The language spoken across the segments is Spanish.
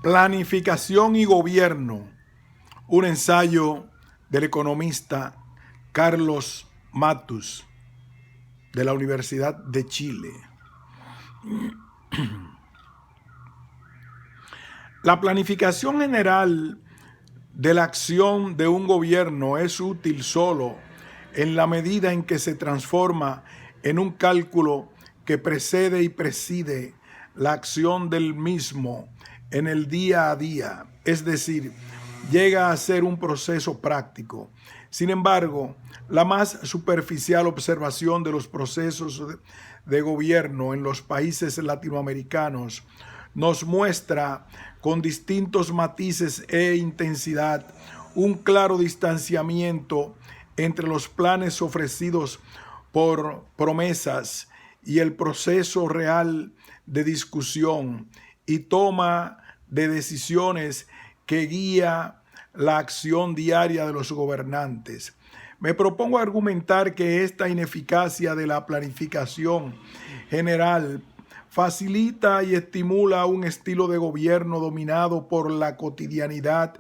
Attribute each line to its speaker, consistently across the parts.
Speaker 1: Planificación y gobierno, un ensayo del economista Carlos Matus de la Universidad de Chile. La planificación general de la acción de un gobierno es útil solo en la medida en que se transforma en un cálculo que precede y preside la acción del mismo en el día a día, es decir, llega a ser un proceso práctico. Sin embargo, la más superficial observación de los procesos de gobierno en los países latinoamericanos nos muestra con distintos matices e intensidad un claro distanciamiento entre los planes ofrecidos por promesas y el proceso real de discusión y toma de decisiones que guía la acción diaria de los gobernantes. Me propongo argumentar que esta ineficacia de la planificación general facilita y estimula un estilo de gobierno dominado por la cotidianidad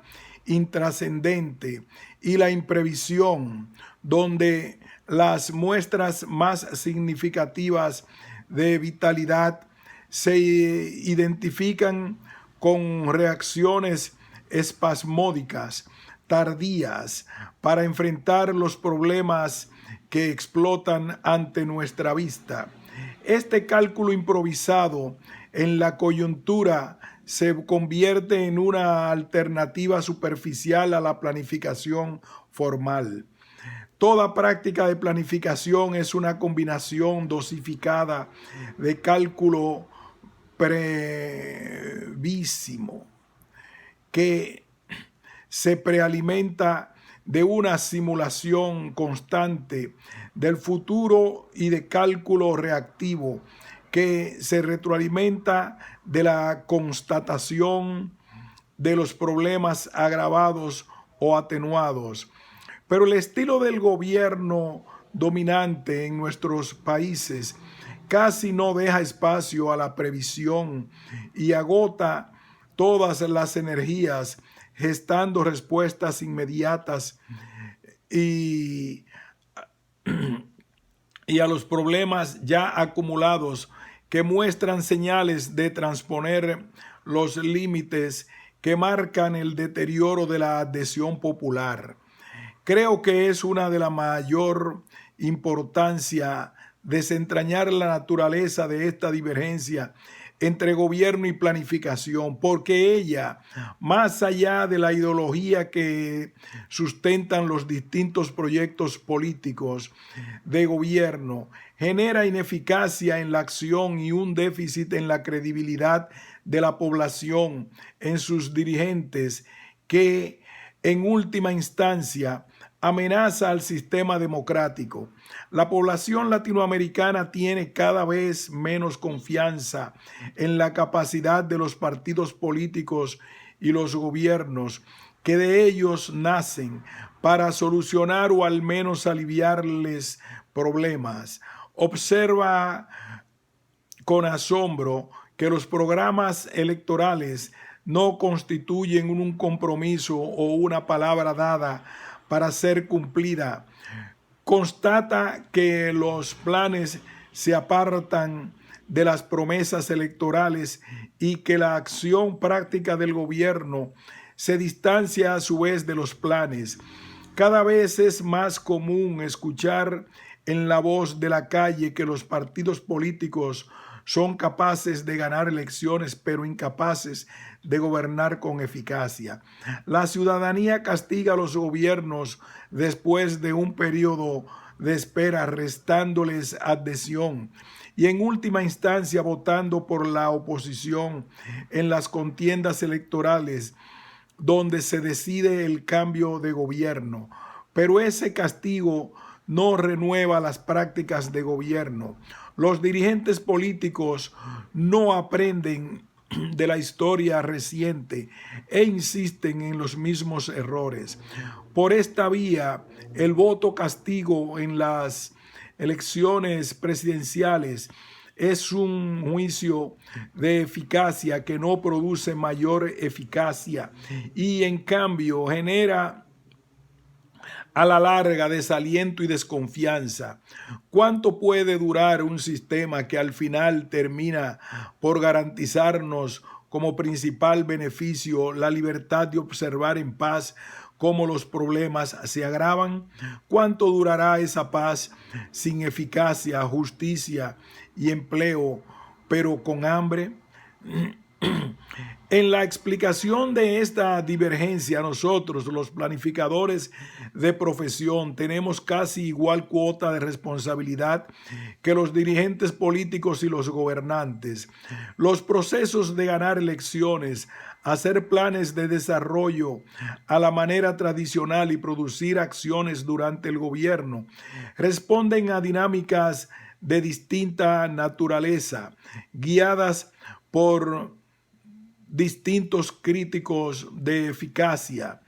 Speaker 1: intrascendente y la imprevisión, donde las muestras más significativas de vitalidad se identifican con reacciones espasmódicas, tardías, para enfrentar los problemas que explotan ante nuestra vista. Este cálculo improvisado en la coyuntura se convierte en una alternativa superficial a la planificación formal. Toda práctica de planificación es una combinación dosificada de cálculo brevísimo que se prealimenta de una simulación constante del futuro y de cálculo reactivo que se retroalimenta de la constatación de los problemas agravados o atenuados. Pero el estilo del gobierno dominante en nuestros países casi no deja espacio a la previsión y agota todas las energías gestando respuestas inmediatas y a los problemas ya acumulados que muestran señales de transponer los límites que marcan el deterioro de la adhesión popular. Creo que es una de la mayor importancia desentrañar la naturaleza de esta divergencia entre gobierno y planificación, porque ella, más allá de la ideología que sustentan los distintos proyectos políticos de gobierno, genera ineficacia en la acción y un déficit en la credibilidad de la población en sus dirigentes que, en última instancia, amenaza al sistema democrático. La población latinoamericana tiene cada vez menos confianza en la capacidad de los partidos políticos y los gobiernos que de ellos nacen para solucionar o al menos aliviarles problemas. Observa con asombro que los programas electorales no constituyen un compromiso o una palabra dada para ser cumplida. Constata que los planes se apartan de las promesas electorales y que la acción práctica del gobierno se distancia a su vez de los planes. Cada vez es más común escuchar en la voz de la calle que los partidos políticos son capaces de ganar elecciones, pero incapaces de gobernar con eficacia. La ciudadanía castiga a los gobiernos después de un periodo de espera, restándoles adhesión y en última instancia votando por la oposición en las contiendas electorales donde se decide el cambio de gobierno. Pero ese castigo no renueva las prácticas de gobierno. Los dirigentes políticos no aprenden de la historia reciente e insisten en los mismos errores. Por esta vía, el voto castigo en las elecciones presidenciales es un juicio de eficacia que no produce mayor eficacia y en cambio genera a la larga desaliento y desconfianza. ¿Cuánto puede durar un sistema que al final termina por garantizarnos como principal beneficio la libertad de observar en paz cómo los problemas se agravan? ¿Cuánto durará esa paz sin eficacia, justicia y empleo, pero con hambre? En la explicación de esta divergencia, nosotros, los planificadores de profesión, tenemos casi igual cuota de responsabilidad que los dirigentes políticos y los gobernantes. Los procesos de ganar elecciones, hacer planes de desarrollo a la manera tradicional y producir acciones durante el gobierno responden a dinámicas de distinta naturaleza, guiadas por distintos críticos de eficacia,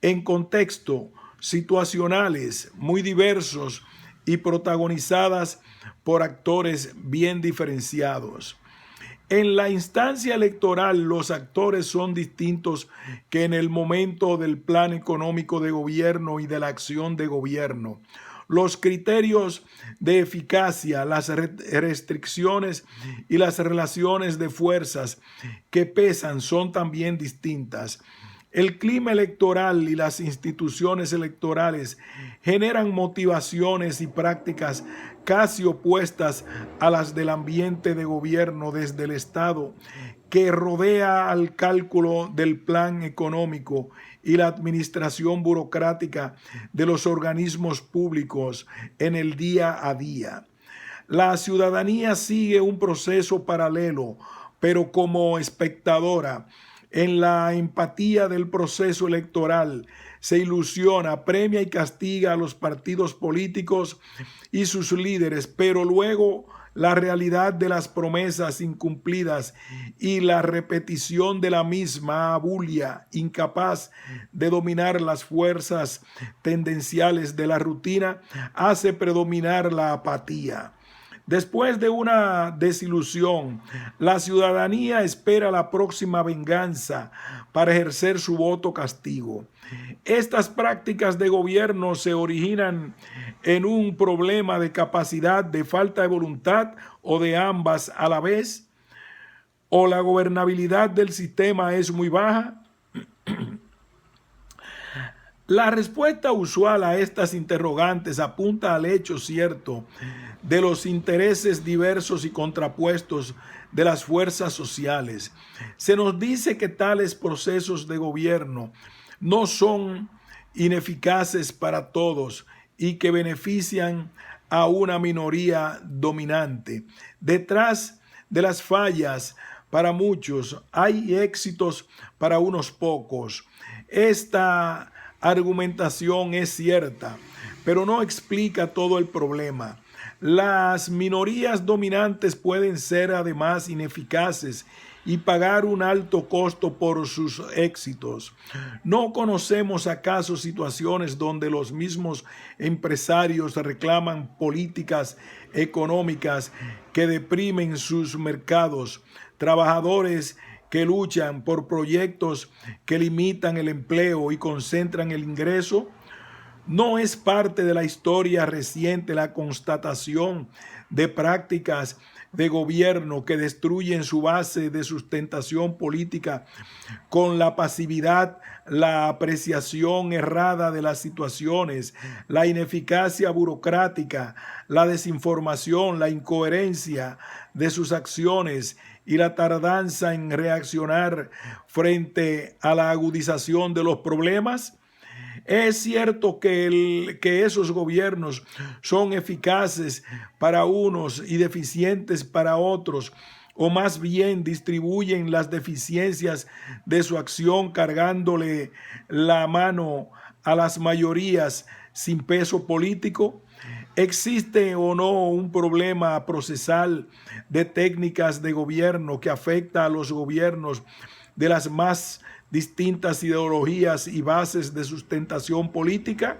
Speaker 1: en contextos situacionales muy diversos y protagonizadas por actores bien diferenciados. En la instancia electoral, los actores son distintos que en el momento del plan económico de gobierno y de la acción de gobierno. Los criterios de eficacia, las restricciones y las relaciones de fuerzas que pesan son también distintas. El clima electoral y las instituciones electorales generan motivaciones y prácticas casi opuestas a las del ambiente de gobierno desde el Estado, que rodea al cálculo del plan económico y la administración burocrática de los organismos públicos en el día a día. La ciudadanía sigue un proceso paralelo, pero como espectadora, en la empatía del proceso electoral, se ilusiona, premia y castiga a los partidos políticos y sus líderes, pero luego la realidad de las promesas incumplidas y la repetición de la misma abulia, incapaz de dominar las fuerzas tendenciales de la rutina, hace predominar la apatía. Después de una desilusión, la ciudadanía espera la próxima venganza para ejercer su voto castigo. Estas prácticas de gobierno se originan en un problema de capacidad, de falta de voluntad o de ambas a la vez, o la gobernabilidad del sistema es muy baja. La respuesta usual a estas interrogantes apunta al hecho cierto de los intereses diversos y contrapuestos de las fuerzas sociales. Se nos dice que tales procesos de gobierno no son ineficaces para todos y que benefician a una minoría dominante. Detrás de las fallas para muchos hay éxitos para unos pocos. Esta argumentación es cierta, pero no explica todo el problema. Las minorías dominantes pueden ser además ineficaces y pagar un alto costo por sus éxitos. ¿No conocemos acaso situaciones donde los mismos empresarios reclaman políticas económicas que deprimen sus mercados, trabajadores que luchan por proyectos que limitan el empleo y concentran el ingreso? ¿No es parte de la historia reciente la constatación de prácticas de gobierno que destruyen su base de sustentación política con la pasividad, la apreciación errada de las situaciones, la ineficacia burocrática, la desinformación, la incoherencia de sus acciones y la tardanza en reaccionar frente a la agudización de los problemas? Es cierto que esos gobiernos son eficaces para unos y deficientes para otros, o más bien distribuyen las deficiencias de su acción cargándole la mano a las mayorías sin peso político. ¿Existe o no un problema procesal de técnicas de gobierno que afecta a los gobiernos de las más distintas ideologías y bases de sustentación política?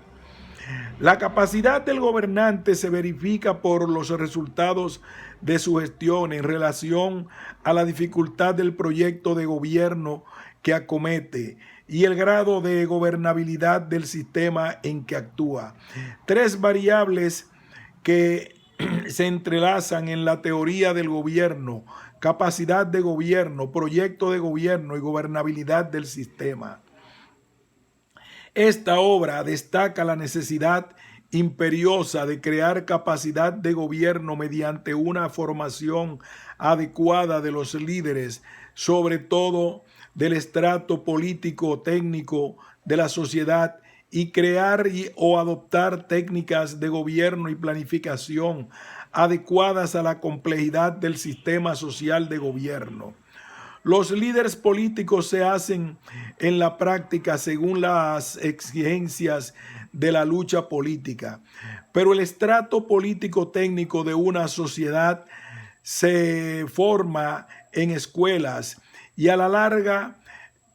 Speaker 1: La capacidad del gobernante se verifica por los resultados de su gestión en relación a la dificultad del proyecto de gobierno que acomete y el grado de gobernabilidad del sistema en que actúa. Tres variables que se entrelazan en la teoría del gobierno: capacidad de gobierno, proyecto de gobierno y gobernabilidad del sistema. Esta obra destaca la necesidad imperiosa de crear capacidad de gobierno mediante una formación adecuada de los líderes, sobre todo del estrato político técnico de la sociedad, y crear o adoptar técnicas de gobierno y planificación adecuadas a la complejidad del sistema social de gobierno. Los líderes políticos se hacen en la práctica según las exigencias de la lucha política, pero el estrato político técnico de una sociedad se forma en escuelas y a la larga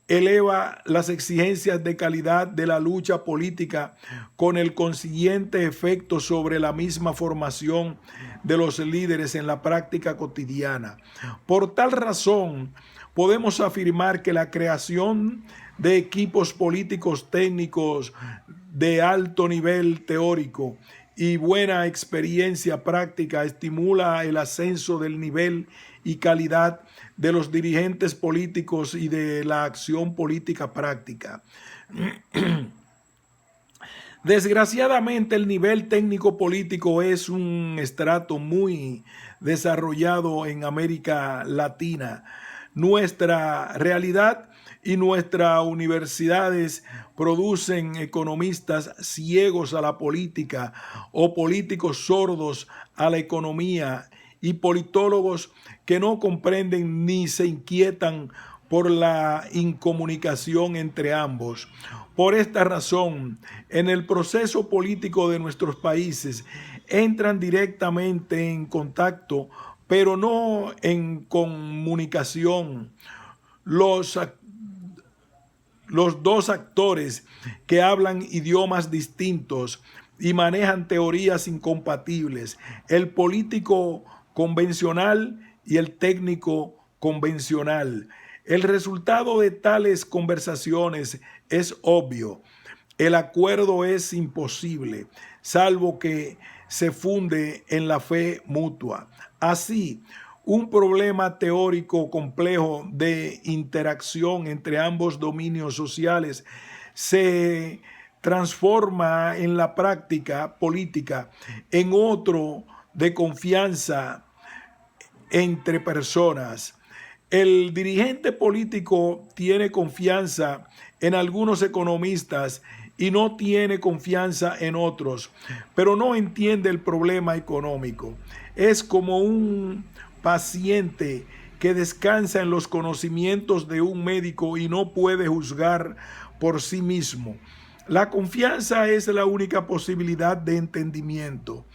Speaker 1: eleva las exigencias de calidad de la lucha política, con el consiguiente efecto sobre la misma formación de los líderes en la práctica cotidiana. Por tal razón, podemos afirmar que la creación de equipos políticos técnicos de alto nivel teórico y buena experiencia práctica estimula el ascenso del nivel y calidad de los dirigentes políticos y de la acción política práctica. Desgraciadamente, el nivel técnico político es un estrato muy desarrollado en América Latina. Nuestra realidad y nuestras universidades producen economistas ciegos a la política o políticos sordos a la economía y politólogos que no comprenden ni se inquietan por la incomunicación entre ambos. Por esta razón, en el proceso político de nuestros países entran directamente en contacto, pero no en comunicación, los dos actores que hablan idiomas distintos y manejan teorías incompatibles: el político convencional y el técnico convencional. El resultado de tales conversaciones es obvio. El acuerdo es imposible, salvo que se funde en la fe mutua. Así, un problema teórico complejo de interacción entre ambos dominios sociales se transforma en la práctica política en otro de confianza entre personas. El dirigente político tiene confianza en algunos economistas y no tiene confianza en otros, pero no entiende el problema económico. Es como un paciente que descansa en los conocimientos de un médico y no puede juzgar por sí mismo. La confianza es la única posibilidad de entendimiento.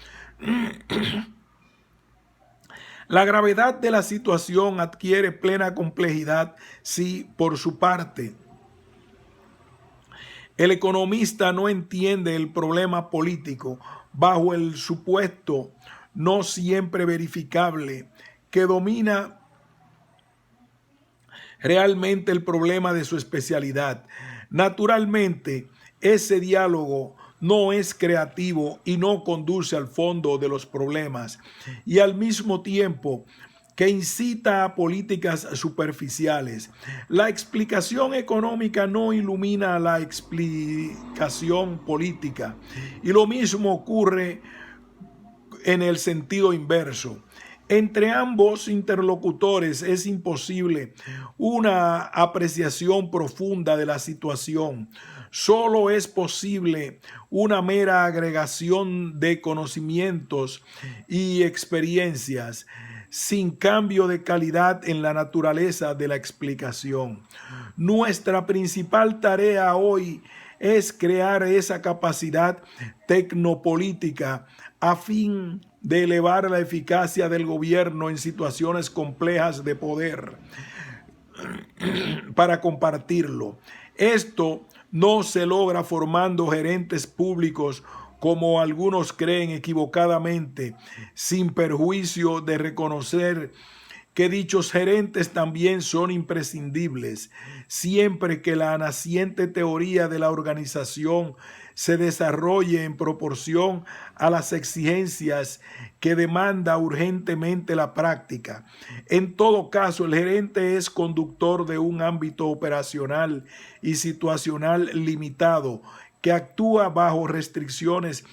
Speaker 1: La gravedad de la situación adquiere plena complejidad si, por su parte, el economista no entiende el problema político bajo el supuesto no siempre verificable que domina realmente el problema de su especialidad. Naturalmente, ese diálogo no es creativo y no conduce al fondo de los problemas, y al mismo tiempo que incita a políticas superficiales. La explicación económica no ilumina la explicación política, y lo mismo ocurre en el sentido inverso. Entre ambos interlocutores es imposible una apreciación profunda de la situación. Solo es posible una mera agregación de conocimientos y experiencias, sin cambio de calidad en la naturaleza de la explicación. Nuestra principal tarea hoy es crear esa capacidad tecnopolítica a fin de elevar la eficacia del gobierno en situaciones complejas de poder para compartirlo. Esto no se logra formando gerentes públicos como algunos creen equivocadamente, sin perjuicio de reconocer que dichos gerentes también son imprescindibles, siempre que la naciente teoría de la organización se desarrolle en proporción a las exigencias que demanda urgentemente la práctica. En todo caso, el gerente es conductor de un ámbito operacional y situacional limitado, que actúa bajo restricciones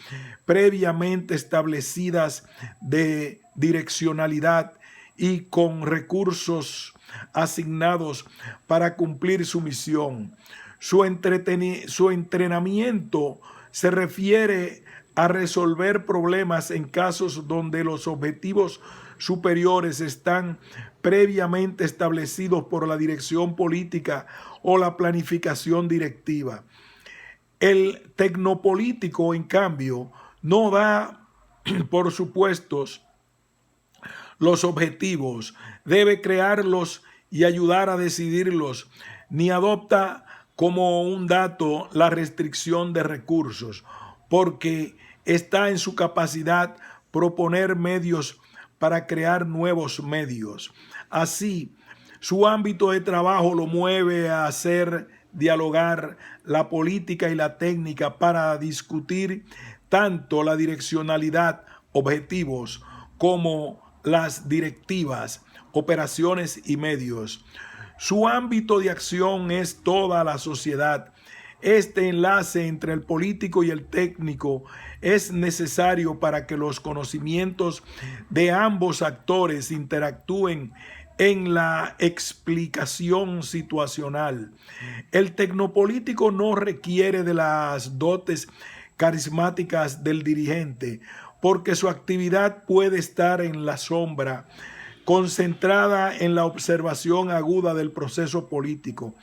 Speaker 1: previamente establecidas de direccionalidad y con recursos asignados para cumplir su misión. Su entrenamiento se refiere a resolver problemas en casos donde los objetivos superiores están previamente establecidos por la dirección política o la planificación directiva. El tecnopolítico, en cambio, no da por supuestos los objetivos, debe crearlos y ayudar a decidirlos, ni adopta como un dato la restricción de recursos, porque está en su capacidad proponer medios para crear nuevos medios. Así, su ámbito de trabajo lo mueve a hacer dialogar la política y la técnica para discutir tanto la direccionalidad, objetivos, como las directivas, operaciones y medios. Su ámbito de acción es toda la sociedad. Este enlace entre el político y el técnico es necesario para que los conocimientos de ambos actores interactúen en la explicación situacional. El tecnopolítico no requiere de las dotes carismáticas del dirigente, porque su actividad puede estar en la sombra, concentrada en la observación aguda del proceso político,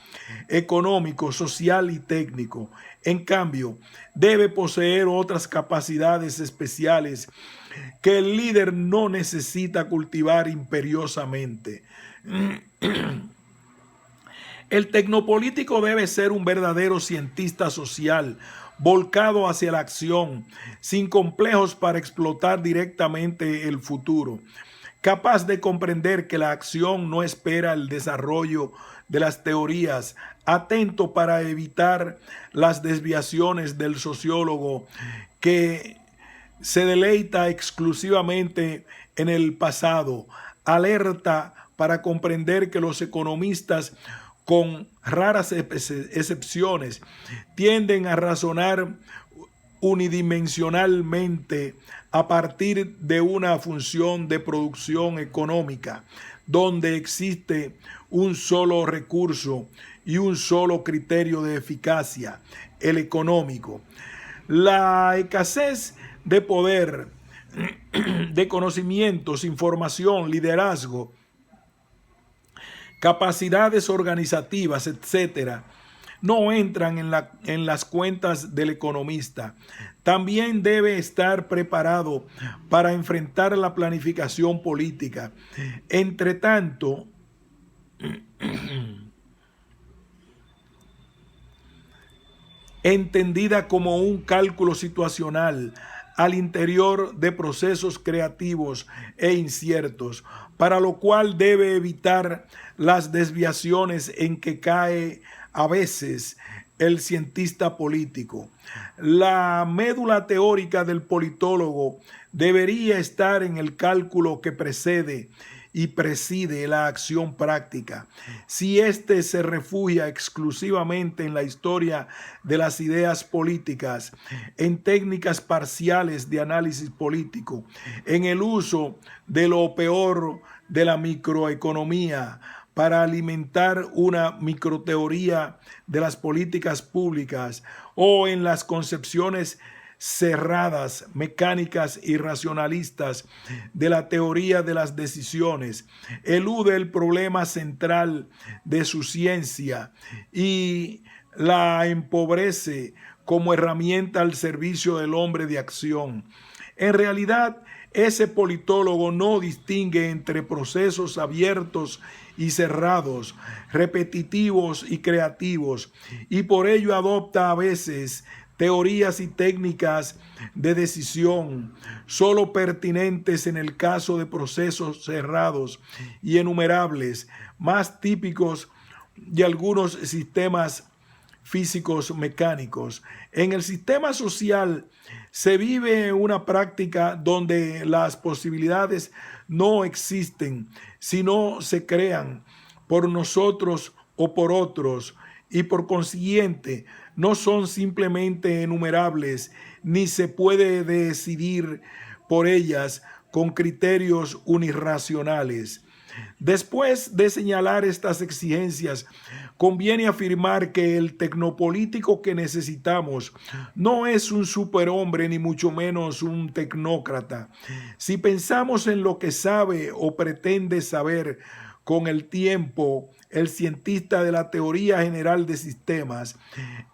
Speaker 1: económico, social y técnico. En cambio, debe poseer otras capacidades especiales que el líder no necesita cultivar imperiosamente. El tecnopolítico debe ser un verdadero cientista social, volcado hacia la acción, sin complejos para explotar directamente el futuro, capaz de comprender que la acción no espera el desarrollo de las teorías, atento para evitar las desviaciones del sociólogo que se deleita exclusivamente en el pasado, alerta para comprender que los economistas, con raras excepciones, tienden a razonar unidimensionalmente a partir de una función de producción económica, donde existe un solo recurso y un solo criterio de eficacia, el económico. La escasez de poder, de conocimientos, información, liderazgo, capacidades organizativas, etcétera, no entran en las cuentas del economista. También debe estar preparado para enfrentar la planificación política. Entre tanto, entendida como un cálculo situacional al interior de procesos creativos e inciertos, para lo cual debe evitar las desviaciones en que cae a veces el cientista político. La médula teórica del politólogo debería estar en el cálculo que precede y preside la acción práctica. Si éste se refugia exclusivamente en la historia de las ideas políticas, en técnicas parciales de análisis político, en el uso de lo peor de la microeconomía para alimentar una microteoría de las políticas públicas, o en las concepciones cerradas, mecánicas y racionalistas de la teoría de las decisiones, elude el problema central de su ciencia y la empobrece como herramienta al servicio del hombre de acción. En realidad, ese politólogo no distingue entre procesos abiertos y cerrados, repetitivos y creativos, y por ello adopta a veces teorías y técnicas de decisión, solo pertinentes en el caso de procesos cerrados y enumerables, más típicos de algunos sistemas físicos mecánicos. En el sistema social se vive una práctica donde las posibilidades no existen, sino se crean por nosotros o por otros, y por consiguiente no son simplemente enumerables, ni se puede decidir por ellas con criterios unirracionales. Después de señalar estas exigencias, conviene afirmar que el tecnopolítico que necesitamos no es un superhombre ni mucho menos un tecnócrata. Si pensamos en lo que sabe o pretende saber con el tiempo el cientista de la teoría general de sistemas,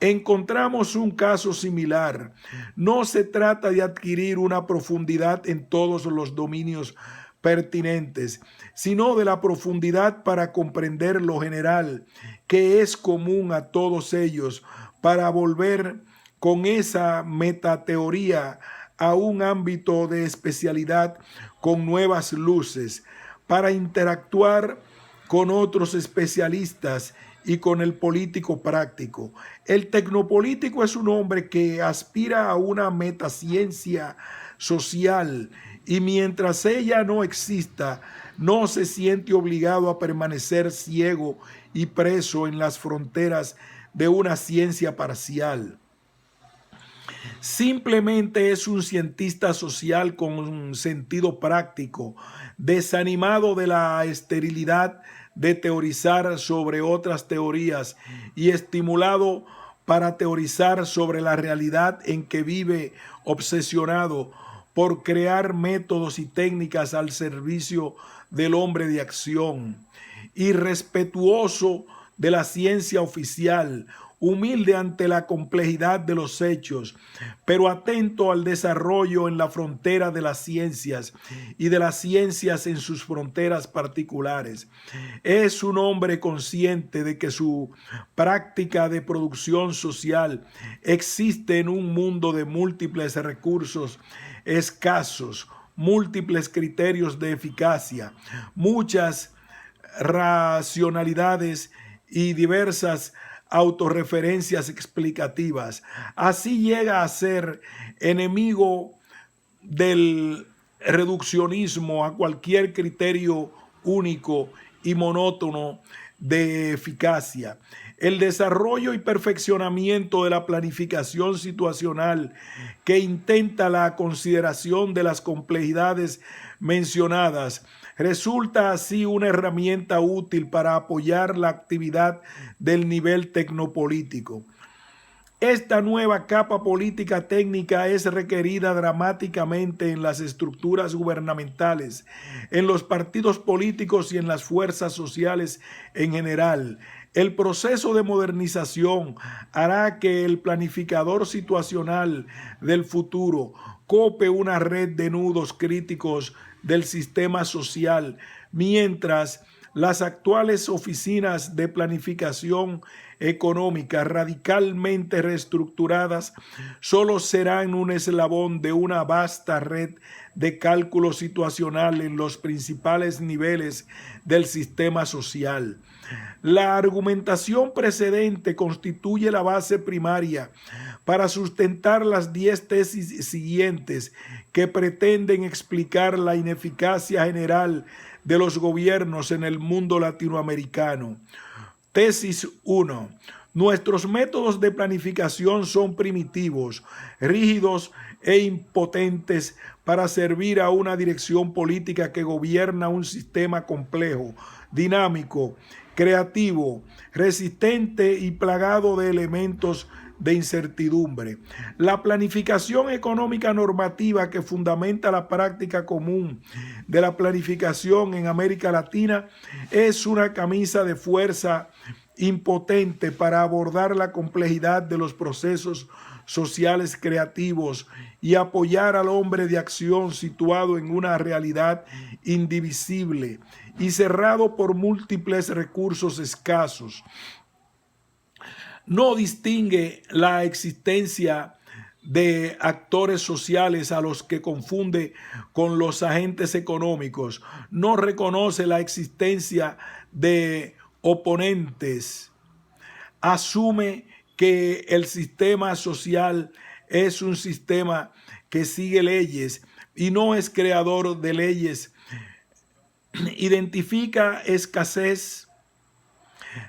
Speaker 1: encontramos un caso similar. No se trata de adquirir una profundidad en todos los dominios pertinentes, sino de la profundidad para comprender lo general que es común a todos ellos, para volver con esa metateoría a un ámbito de especialidad con nuevas luces, para interactuar con otros especialistas y con el político práctico. El tecnopolítico es un hombre que aspira a una metaciencia social y mientras ella no exista, no se siente obligado a permanecer ciego y preso en las fronteras de una ciencia parcial. Simplemente es un cientista social con un sentido práctico, desanimado de la esterilidad de teorizar sobre otras teorías y estimulado para teorizar sobre la realidad en que vive, obsesionado por crear métodos y técnicas al servicio del hombre de acción, irrespetuoso de la ciencia oficial, humilde ante la complejidad de los hechos, pero atento al desarrollo en la frontera de las ciencias y de las ciencias en sus fronteras particulares. Es un hombre consciente de que su práctica de producción social existe en un mundo de múltiples recursos escasos, múltiples criterios de eficacia, muchas racionalidades y diversas autorreferencias explicativas. Así llega a ser enemigo del reduccionismo a cualquier criterio único y monótono de eficacia. El desarrollo y perfeccionamiento de la planificación situacional que intenta la consideración de las complejidades mencionadas resulta así una herramienta útil para apoyar la actividad del nivel tecnopolítico. Esta nueva capa política técnica es requerida dramáticamente en las estructuras gubernamentales, en los partidos políticos y en las fuerzas sociales en general. El proceso de modernización hará que el planificador situacional del futuro cope una red de nudos críticos del sistema social, mientras las actuales oficinas de planificación económica radicalmente reestructuradas solo serán un eslabón de una vasta red de cálculo situacional en los principales niveles del sistema social. La argumentación precedente constituye la base primaria para sustentar las 10 tesis siguientes que pretenden explicar la ineficacia general de los gobiernos en el mundo latinoamericano. Tesis 1. Nuestros métodos de planificación son primitivos, rígidos e impotentes para servir a una dirección política que gobierna un sistema complejo, dinámico, creativo, resistente y plagado de elementos de incertidumbre. La planificación económica normativa que fundamenta la práctica común de la planificación en América Latina es una camisa de fuerza impotente para abordar la complejidad de los procesos sociales creativos y apoyar al hombre de acción situado en una realidad indivisible y cerrado por múltiples recursos escasos. No distingue la existencia de actores sociales a los que confunde con los agentes económicos. No reconoce la existencia de oponentes. Asume que el sistema social es un sistema que sigue leyes y no es creador de leyes. Identifica escasez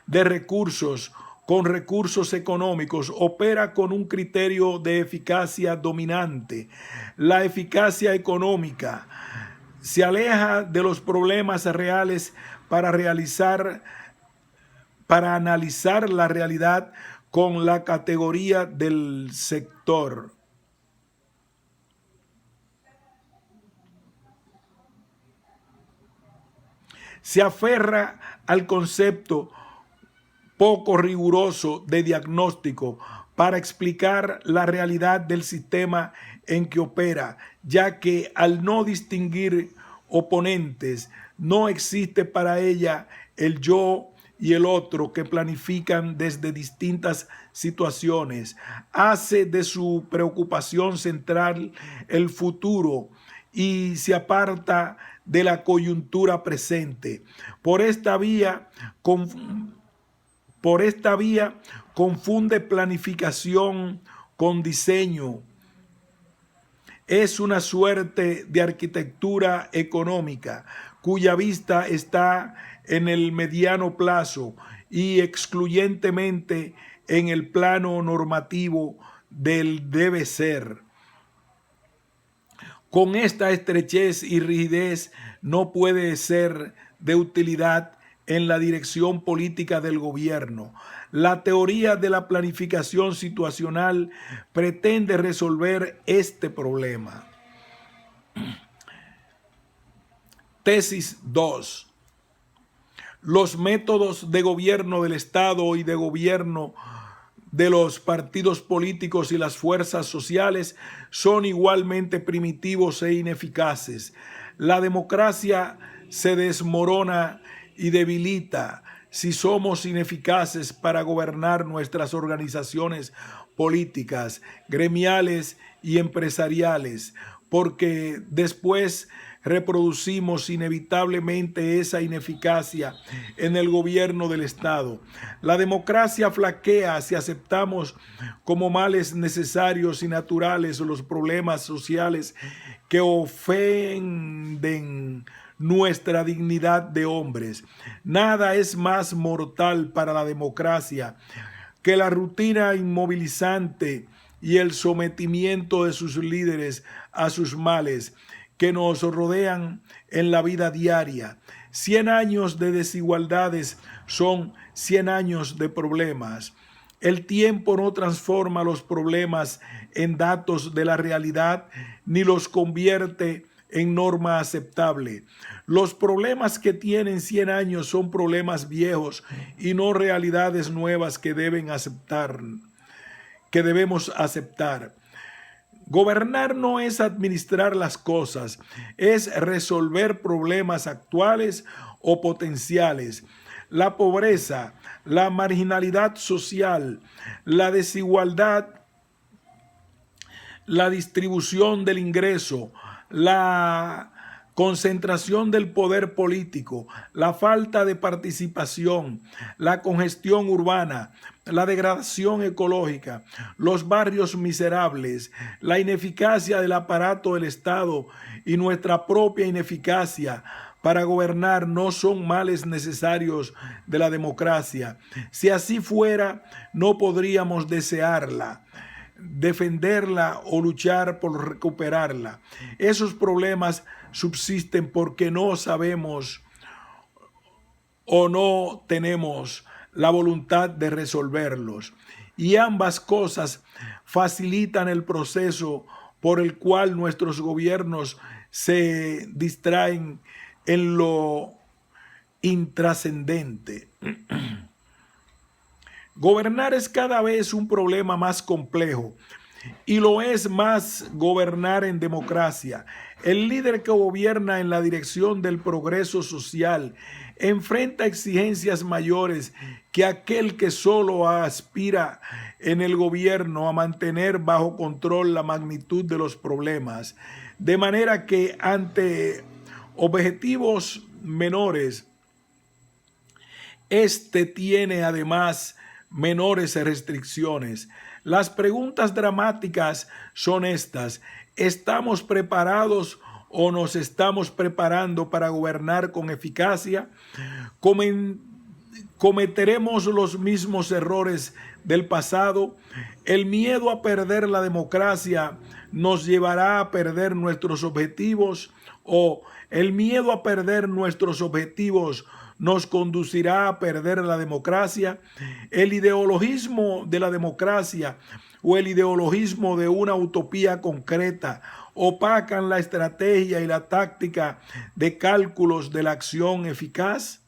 Speaker 1: de recursos con recursos económicos, opera con un criterio de eficacia dominante, la eficacia económica. Se aleja de los problemas reales para analizar la realidad con la categoría del sector. Se aferra al concepto poco riguroso de diagnóstico para explicar la realidad del sistema en que opera, ya que al no distinguir oponentes, no existe para ella el yo y el otro que planifican desde distintas situaciones. Hace de su preocupación central el futuro y se aparta de la coyuntura presente. Por esta vía confunde planificación con diseño. Es una suerte de arquitectura económica cuya vista está en el mediano plazo y excluyentemente en el plano normativo del debe ser. Con esta estrechez y rigidez no puede ser de utilidad en la dirección política del gobierno. La teoría de la planificación situacional pretende resolver este problema. Tesis 2. Los métodos de gobierno del Estado y de gobierno de los partidos políticos y las fuerzas sociales son igualmente primitivos e ineficaces. La democracia se desmorona y debilita si somos ineficaces para gobernar nuestras organizaciones políticas, gremiales y empresariales, porque después reproducimos inevitablemente esa ineficacia en el gobierno del Estado. La democracia flaquea si aceptamos como males necesarios y naturales los problemas sociales que ofenden nuestra dignidad de hombres. Nada es más mortal para la democracia que la rutina inmovilizante y el sometimiento de sus líderes a sus males que nos rodean en la vida diaria. 100 años de desigualdades son 100 años de problemas. El tiempo no transforma los problemas en datos de la realidad ni los convierte en norma aceptable. Los problemas que tienen 100 años son problemas viejos y no realidades nuevas que debemos aceptar. Gobernar no es administrar las cosas, es resolver problemas actuales o potenciales. La pobreza, la marginalidad social, la desigualdad, la distribución del ingreso, la concentración del poder político, la falta de participación, la congestión urbana, la degradación ecológica, los barrios miserables, la ineficacia del aparato del Estado y nuestra propia ineficacia para gobernar no son males necesarios de la democracia. Si así fuera, no podríamos desearla, defenderla o luchar por recuperarla. Esos problemas subsisten porque no sabemos o no tenemos la voluntad de resolverlos. Y ambas cosas facilitan el proceso por el cual nuestros gobiernos se distraen en lo intrascendente. Gobernar es cada vez un problema más complejo y lo es más gobernar en democracia. El líder que gobierna en la dirección del progreso social enfrenta exigencias mayores que aquel que solo aspira en el gobierno a mantener bajo control la magnitud de los problemas. De manera que ante objetivos menores, este tiene además menores restricciones. Las preguntas dramáticas son estas: ¿estamos preparados o nos estamos preparando para gobernar con eficacia? ¿Cometeremos los mismos errores del pasado? ¿El miedo a perder la democracia nos llevará a perder nuestros objetivos? ¿O el miedo a perder nuestros objetivos nos conducirá a perder la democracia? El ideologismo de la democracia o el ideologismo de una utopía concreta opacan la estrategia y la táctica de cálculos de la acción eficaz.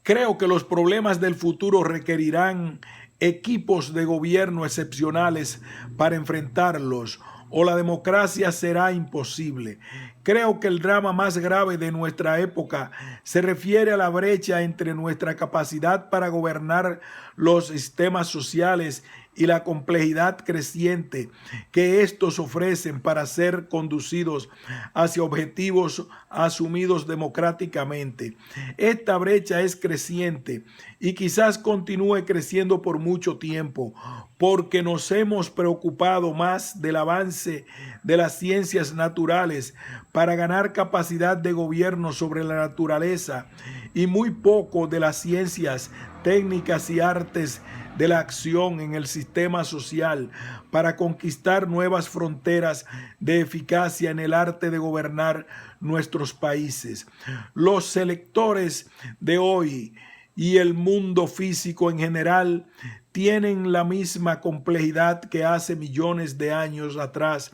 Speaker 1: Creo que los problemas del futuro requerirán equipos de gobierno excepcionales para enfrentarlos, o la democracia será imposible. Creo que el drama más grave de nuestra época se refiere a la brecha entre nuestra capacidad para gobernar los sistemas sociales y la complejidad creciente que estos ofrecen para ser conducidos hacia objetivos asumidos democráticamente. Esta brecha es creciente y quizás continúe creciendo por mucho tiempo, porque nos hemos preocupado más del avance de las ciencias naturales para ganar capacidad de gobierno sobre la naturaleza y muy poco de las ciencias, técnicas y artes de la acción en el sistema social para conquistar nuevas fronteras de eficacia en el arte de gobernar nuestros países. Los selectores de hoy y el mundo físico en general tienen la misma complejidad que hace millones de años atrás,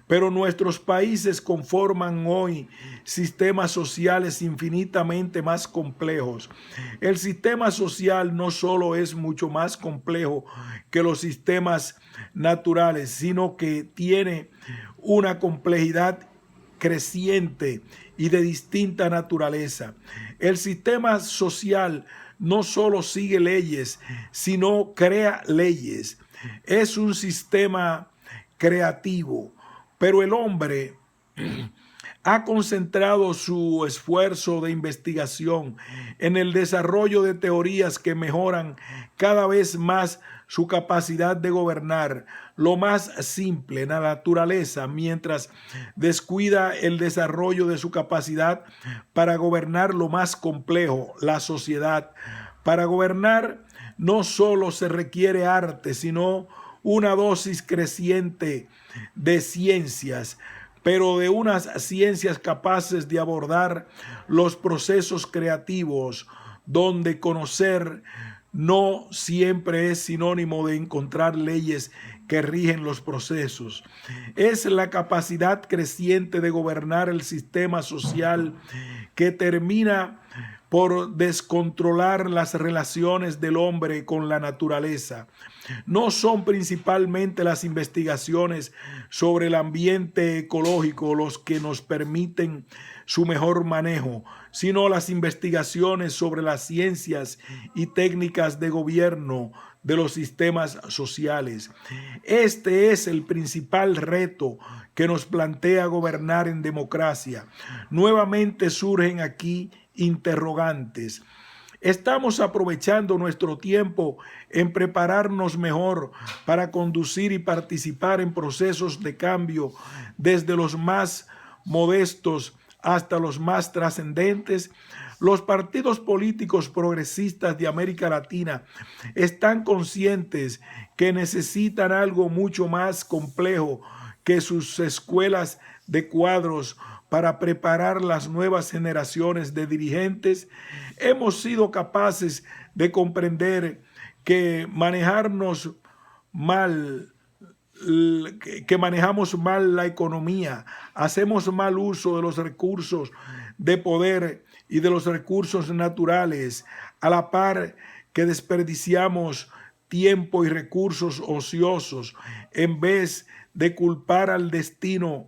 Speaker 1: pero nuestros países conforman hoy sistemas sociales infinitamente más complejos. El sistema social no solo es mucho más complejo que los sistemas naturales, sino que tiene una complejidad creciente y de distinta naturaleza. El sistema social no solo sigue leyes, sino crea leyes. Es un sistema creativo, pero el hombre ha concentrado su esfuerzo de investigación en el desarrollo de teorías que mejoran cada vez más su capacidad de gobernar lo más simple, la naturaleza, mientras descuida el desarrollo de su capacidad para gobernar lo más complejo, la sociedad. Para gobernar no solo se requiere arte, sino una dosis creciente de ciencias, pero de unas ciencias capaces de abordar los procesos creativos, donde conocer no siempre es sinónimo de encontrar leyes que rigen los procesos. Es la capacidad creciente de gobernar el sistema social que termina por descontrolar las relaciones del hombre con la naturaleza. No son principalmente las investigaciones sobre el ambiente ecológico los que nos permiten su mejor manejo, sino las investigaciones sobre las ciencias y técnicas de gobierno de los sistemas sociales. Este es el principal reto que nos plantea gobernar en democracia. Nuevamente surgen aquí interrogantes. ¿Estamos aprovechando nuestro tiempo en prepararnos mejor para conducir y participar en procesos de cambio desde los más modestos hasta los más trascendentes? Los partidos políticos progresistas de América Latina están conscientes que necesitan algo mucho más complejo que sus escuelas de cuadros para preparar las nuevas generaciones de dirigentes. Hemos sido capaces de comprender que manejamos mal la economía, hacemos mal uso de los recursos de poder y de los recursos naturales, a la par que desperdiciamos tiempo y recursos ociosos, en vez de culpar al destino,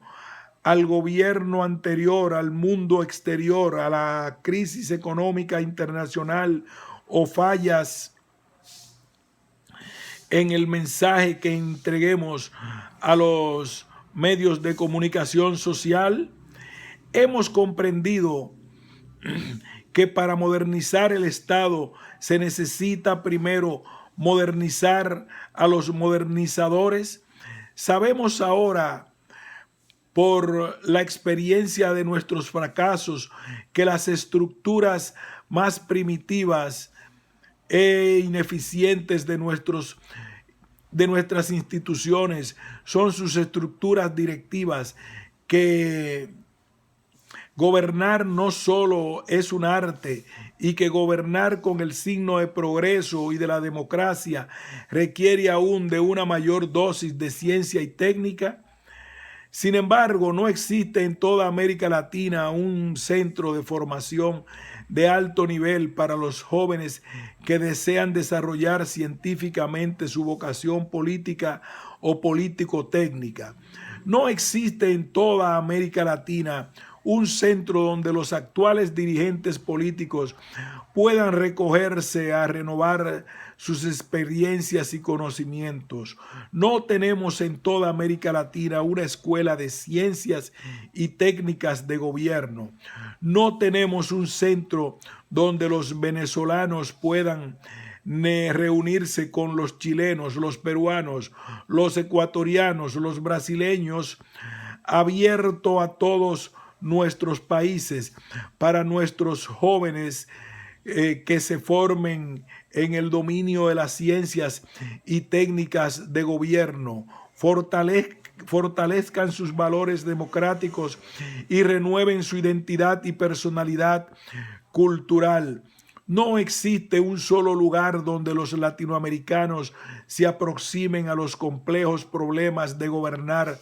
Speaker 1: al gobierno anterior, al mundo exterior, a la crisis económica internacional o fallas en el mensaje que entreguemos a los medios de comunicación social, hemos comprendido que para modernizar el Estado se necesita primero modernizar a los modernizadores. Sabemos ahora, por la experiencia de nuestros fracasos, que las estructuras más primitivas e ineficientes de nuestras instituciones son sus estructuras directivas, que gobernar no solo es un arte y que gobernar con el signo de progreso y de la democracia requiere aún de una mayor dosis de ciencia y técnica. Sin embargo, no existe en toda América Latina un centro de formación de alto nivel para los jóvenes que desean desarrollar científicamente su vocación política o político-técnica. No existe en toda América Latina un centro donde los actuales dirigentes políticos puedan recogerse a renovar sus experiencias y conocimientos. No tenemos en toda América Latina una escuela de ciencias y técnicas de gobierno. No tenemos un centro donde los venezolanos puedan reunirse con los chilenos, los peruanos, los ecuatorianos, los brasileños, abierto a todos nuestros países, para nuestros jóvenes que se formen en el dominio de las ciencias y técnicas de gobierno, fortalezcan sus valores democráticos y renueven su identidad y personalidad cultural. No existe un solo lugar donde los latinoamericanos se aproximen a los complejos problemas de gobernar,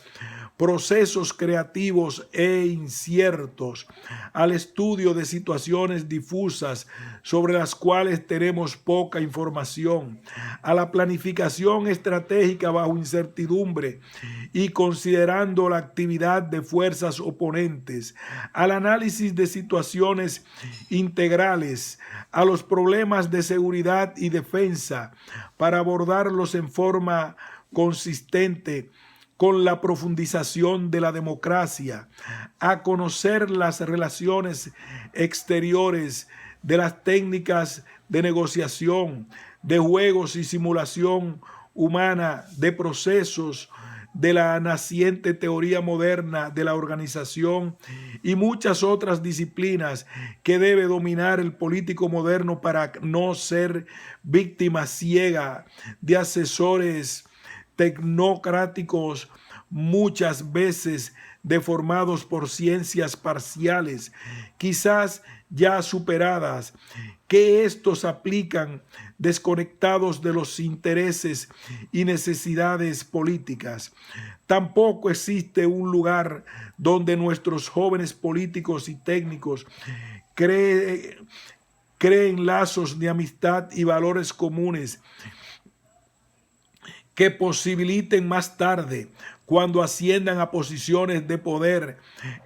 Speaker 1: procesos creativos e inciertos, al estudio de situaciones difusas sobre las cuales tenemos poca información, a la planificación estratégica bajo incertidumbre y considerando la actividad de fuerzas oponentes, al análisis de situaciones integrales, a los problemas de seguridad y defensa, para abordarlos en forma consistente con la profundización de la democracia, a conocer las relaciones exteriores, de las técnicas de negociación, de juegos y simulación humana, de procesos, de la naciente teoría moderna de la organización y muchas otras disciplinas que debe dominar el político moderno para no ser víctima ciega de asesores tecnocráticos, muchas veces deformados por ciencias parciales, quizás ya superadas, que estos aplican desconectados de los intereses y necesidades políticas. Tampoco existe un lugar donde nuestros jóvenes políticos y técnicos creen lazos de amistad y valores comunes que posibiliten más tarde, cuando asciendan a posiciones de poder,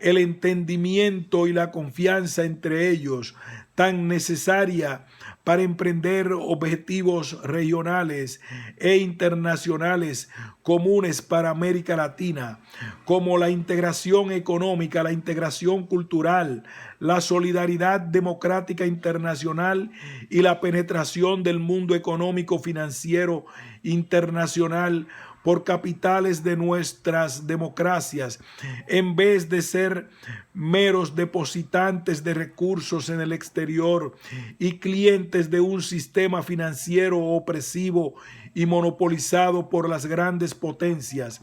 Speaker 1: el entendimiento y la confianza entre ellos, tan necesaria para emprender objetivos regionales e internacionales comunes para América Latina, como la integración económica, la integración cultural, la solidaridad democrática internacional y la penetración del mundo económico financiero internacional por capitales de nuestras democracias, en vez de ser meros depositantes de recursos en el exterior y clientes de un sistema financiero opresivo y monopolizado por las grandes potencias.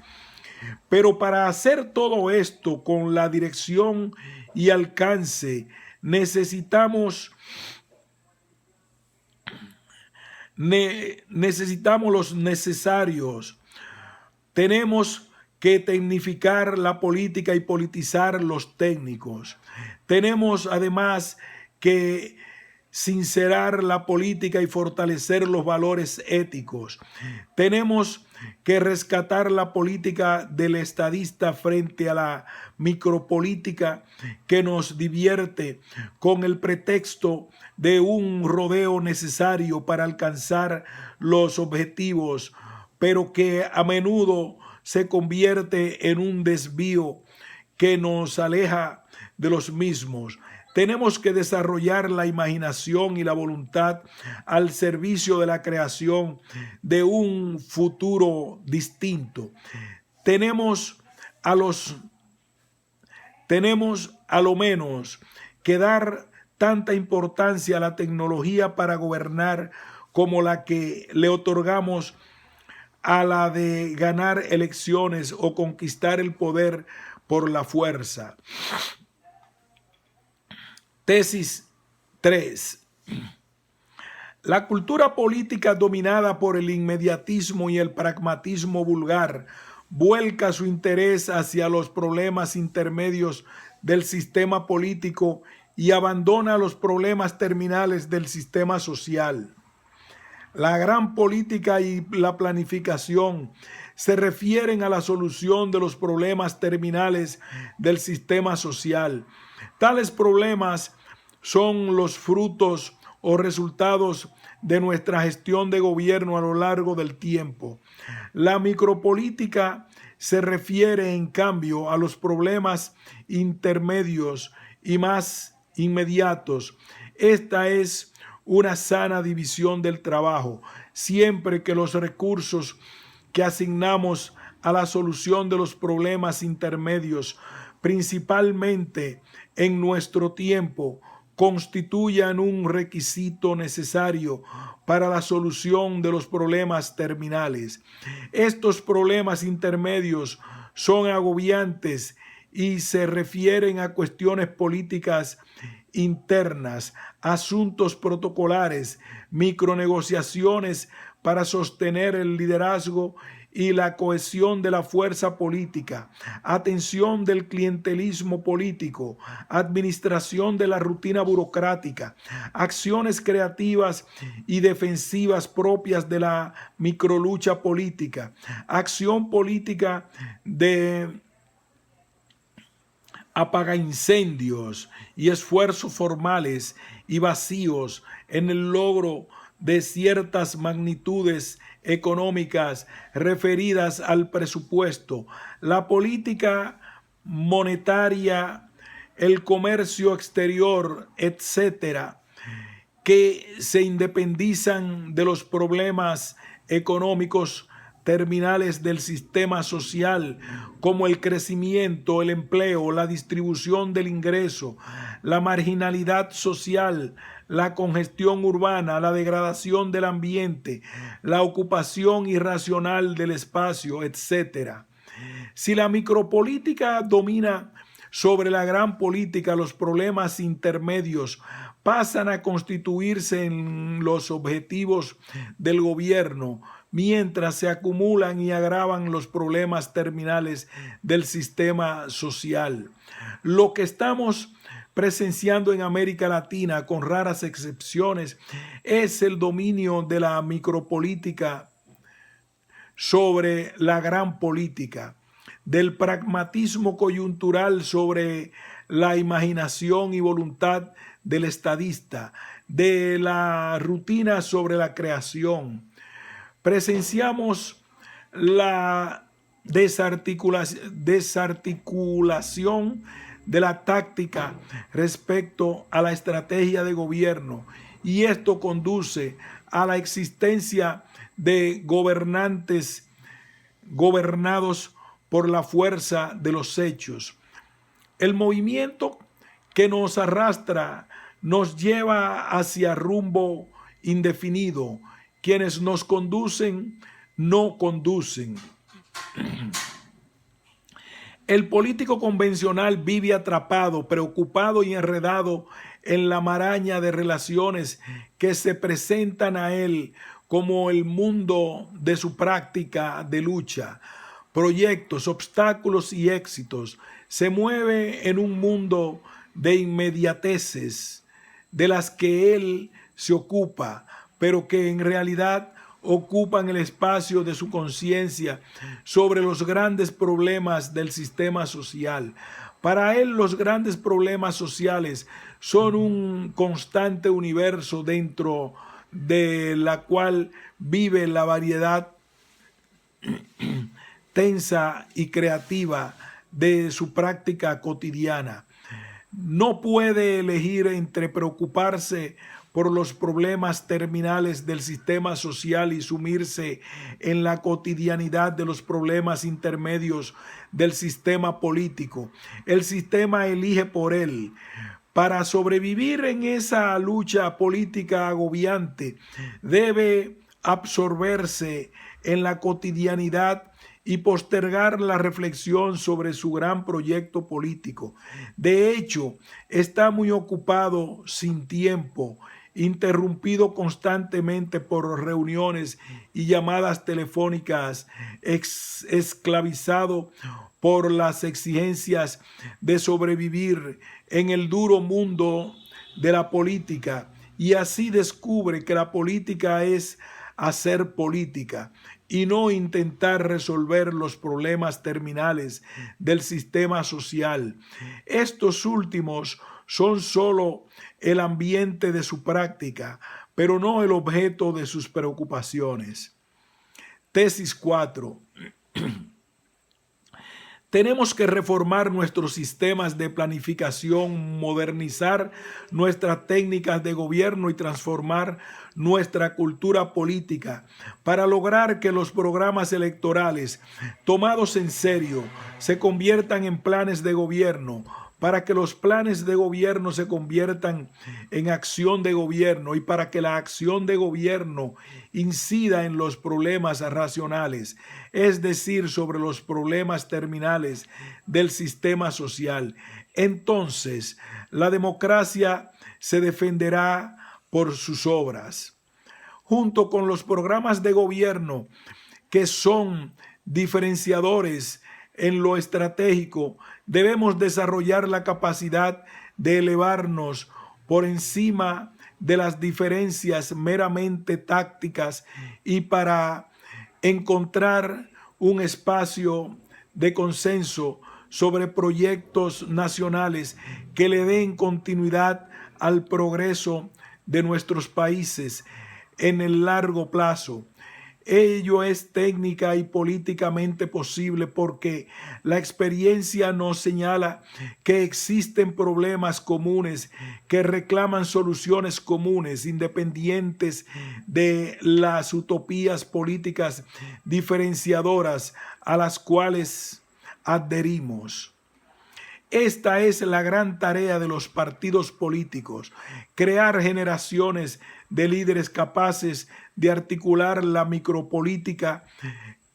Speaker 1: Pero para hacer todo esto con la dirección y alcance, necesitamos los necesarios. Tenemos que tecnificar la política y politizar los técnicos. Tenemos además que sincerar la política y fortalecer los valores éticos. Tenemos que rescatar la política del estadista frente a la micropolítica que nos divierte con el pretexto de un rodeo necesario para alcanzar los objetivos, pero que a menudo se convierte en un desvío que nos aleja de los mismos. Tenemos que desarrollar la imaginación y la voluntad al servicio de la creación de un futuro distinto. Tenemos a lo menos que dar tanta importancia a la tecnología para gobernar como la que le otorgamos a la de ganar elecciones o conquistar el poder por la fuerza. Tesis 3. La cultura política dominada por el inmediatismo y el pragmatismo vulgar vuelca su interés hacia los problemas intermedios del sistema político y abandona los problemas terminales del sistema social. La gran política y la planificación se refieren a la solución de los problemas terminales del sistema social. Tales problemas son los frutos o resultados de nuestra gestión de gobierno a lo largo del tiempo. La micropolítica se refiere, en cambio, a los problemas intermedios y más inmediatos. Esta es una sana división del trabajo, siempre que los recursos que asignamos a la solución de los problemas intermedios, principalmente en nuestro tiempo, constituyan un requisito necesario para la solución de los problemas terminales. Estos problemas intermedios son agobiantes y se refieren a cuestiones políticas internas, asuntos protocolares, micronegociaciones para sostener el liderazgo y la cohesión de la fuerza política, atención del clientelismo político, administración de la rutina burocrática, acciones creativas y defensivas propias de la microlucha política, acción política de apagaincendios y esfuerzos formales y vacíos en el logro de ciertas magnitudes económicas referidas al presupuesto, la política monetaria, el comercio exterior, etcétera, que se independizan de los problemas económicos terminales del sistema social, como el crecimiento, el empleo, la distribución del ingreso, la marginalidad social, la congestión urbana, la degradación del ambiente, la ocupación irracional del espacio, etc. Si la micropolítica domina sobre la gran política, los problemas intermedios pasan a constituirse en los objetivos del gobierno, mientras se acumulan y agravan los problemas terminales del sistema social. Lo que estamos presenciando en América Latina, con raras excepciones, es el dominio de la micropolítica sobre la gran política, del pragmatismo coyuntural sobre la imaginación y voluntad del estadista, de la rutina sobre la creación. Presenciamos la desarticulación de la táctica respecto a la estrategia de gobierno, y esto conduce a la existencia de gobernantes gobernados por la fuerza de los hechos. El movimiento que nos arrastra nos lleva hacia rumbo indefinido. Quienes nos conducen no conducen. El político convencional vive atrapado, preocupado y enredado en la maraña de relaciones que se presentan a él como el mundo de su práctica de lucha, proyectos, obstáculos y éxitos. Se mueve en un mundo de inmediateces, de las que él se ocupa, pero que en realidad ocupan el espacio de su conciencia sobre los grandes problemas del sistema social. Para él, los grandes problemas sociales son un constante universo dentro de la cual vive la variedad tensa y creativa de su práctica cotidiana. No puede elegir entre preocuparse por los problemas terminales del sistema social y sumirse en la cotidianidad de los problemas intermedios del sistema político. El sistema elige por él. Para sobrevivir en esa lucha política agobiante, debe absorberse en la cotidianidad y postergar la reflexión sobre su gran proyecto político. De hecho, está muy ocupado sin tiempo, interrumpido constantemente por reuniones y llamadas telefónicas, esclavizado por las exigencias de sobrevivir en el duro mundo de la política, y así descubre que la política es hacer política y no intentar resolver los problemas terminales del sistema social. Estos últimos son solo el ambiente de su práctica, pero no el objeto de sus preocupaciones. Tesis 4. Tenemos que reformar nuestros sistemas de planificación, modernizar nuestras técnicas de gobierno y transformar nuestra cultura política para lograr que los programas electorales tomados en serio se conviertan en planes de gobierno, para que los planes de gobierno se conviertan en acción de gobierno y para que la acción de gobierno incida en los problemas racionales, es decir, sobre los problemas terminales del sistema social. Entonces, la democracia se defenderá por sus obras. Junto con los programas de gobierno que son diferenciadores en lo estratégico, debemos desarrollar la capacidad de elevarnos por encima de las diferencias meramente tácticas y para encontrar un espacio de consenso sobre proyectos nacionales que le den continuidad al progreso de nuestros países en el largo plazo. Ello es técnica y políticamente posible porque la experiencia nos señala que existen problemas comunes que reclaman soluciones comunes, independientes de las utopías políticas diferenciadoras a las cuales adherimos. Esta es la gran tarea de los partidos políticos: crear generaciones de líderes capaces de articular la micropolítica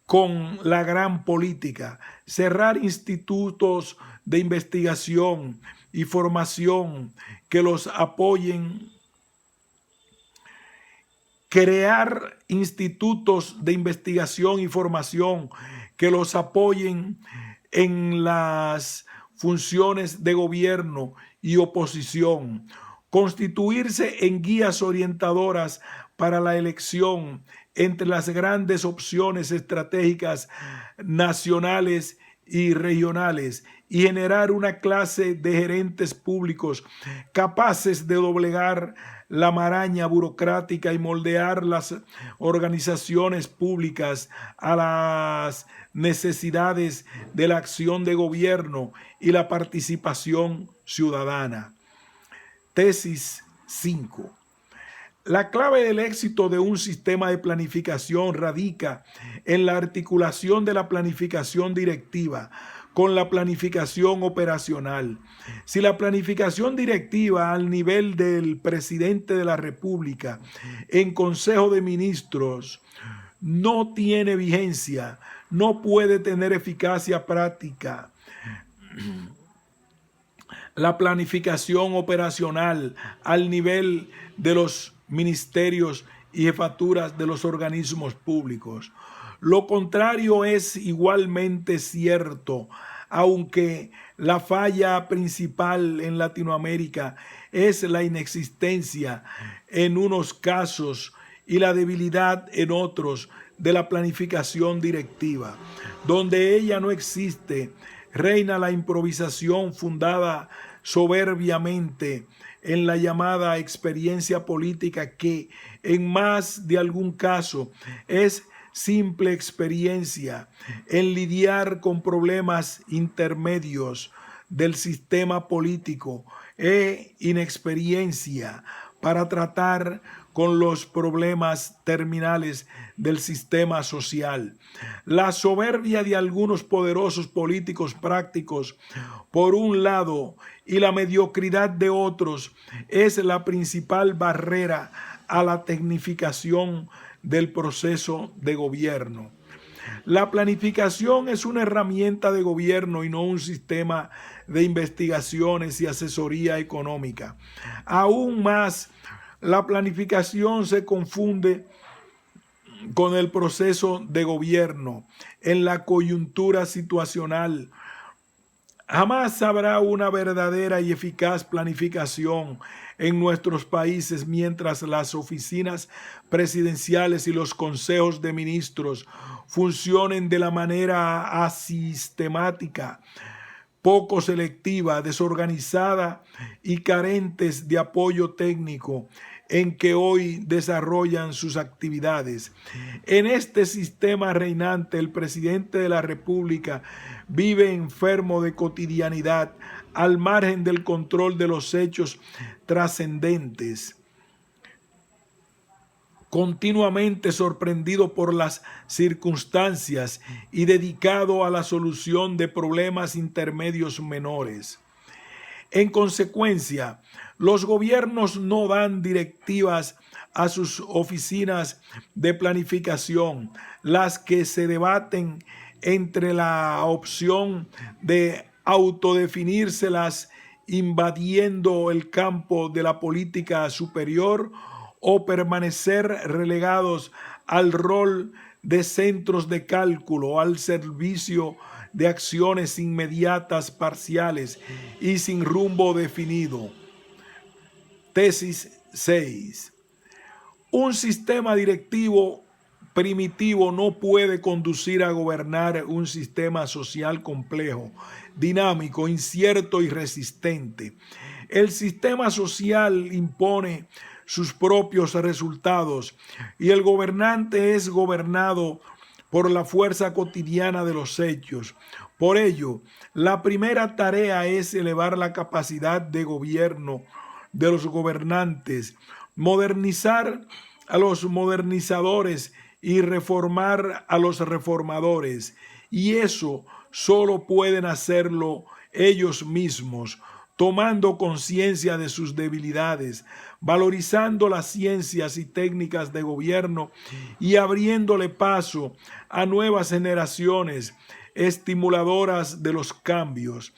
Speaker 1: con la gran política, cerrar institutos de investigación y formación que los apoyen, crear institutos de investigación y formación que los apoyen en las funciones de gobierno y oposición, constituirse en guías orientadoras para la elección entre las grandes opciones estratégicas nacionales y regionales y generar una clase de gerentes públicos capaces de doblegar la maraña burocrática y moldear las organizaciones públicas a las necesidades de la acción de gobierno y la participación ciudadana. Tesis 5. La clave del éxito de un sistema de planificación radica en la articulación de la planificación directiva con la planificación operacional. Si la planificación directiva al nivel del presidente de la República en Consejo de Ministros no tiene vigencia, no puede tener eficacia práctica. La planificación operacional al nivel de los ministerios y jefaturas de los organismos públicos. Lo contrario es igualmente cierto aunque la falla principal en Latinoamérica es la inexistencia en unos casos y la debilidad en otros de la planificación directiva. Donde ella no existe, reina la improvisación fundada soberbiamente en la llamada experiencia política, que en más de algún caso es simple experiencia en lidiar con problemas intermedios del sistema político e inexperiencia para tratar con los problemas terminales del sistema social. La soberbia de algunos poderosos políticos prácticos, por un lado, y la mediocridad de otros, es la principal barrera a la tecnificación del proceso de gobierno. La planificación es una herramienta de gobierno y no un sistema de investigaciones y asesoría económica. Aún más, la planificación se confunde con el proceso de gobierno en la coyuntura situacional. Jamás habrá una verdadera y eficaz planificación en nuestros países mientras las oficinas presidenciales y los consejos de ministros funcionen de la manera asistemática, poco selectiva, desorganizada y carentes de apoyo técnico en que hoy desarrollan sus actividades. En este sistema reinante, el presidente de la República vive enfermo de cotidianidad, al margen del control de los hechos trascendentes, continuamente sorprendido por las circunstancias y dedicado a la solución de problemas intermedios menores. En consecuencia, los gobiernos no dan directivas a sus oficinas de planificación, las que se debaten entre la opción de autodefinírselas invadiendo el campo de la política superior o permanecer relegados al rol de centros de cálculo al servicio de acciones inmediatas, parciales y sin rumbo definido. Tesis 6. Un sistema directivo primitivo no puede conducir a gobernar un sistema social complejo, dinámico, incierto y resistente. El sistema social impone sus propios resultados y el gobernante es gobernado por la fuerza cotidiana de los hechos. Por ello, la primera tarea es elevar la capacidad de gobierno de los gobernantes, modernizar a los modernizadores y reformar a los reformadores. Y eso solo pueden hacerlo ellos mismos, tomando conciencia de sus debilidades, valorizando las ciencias y técnicas de gobierno y abriéndole paso a nuevas generaciones estimuladoras de los cambios.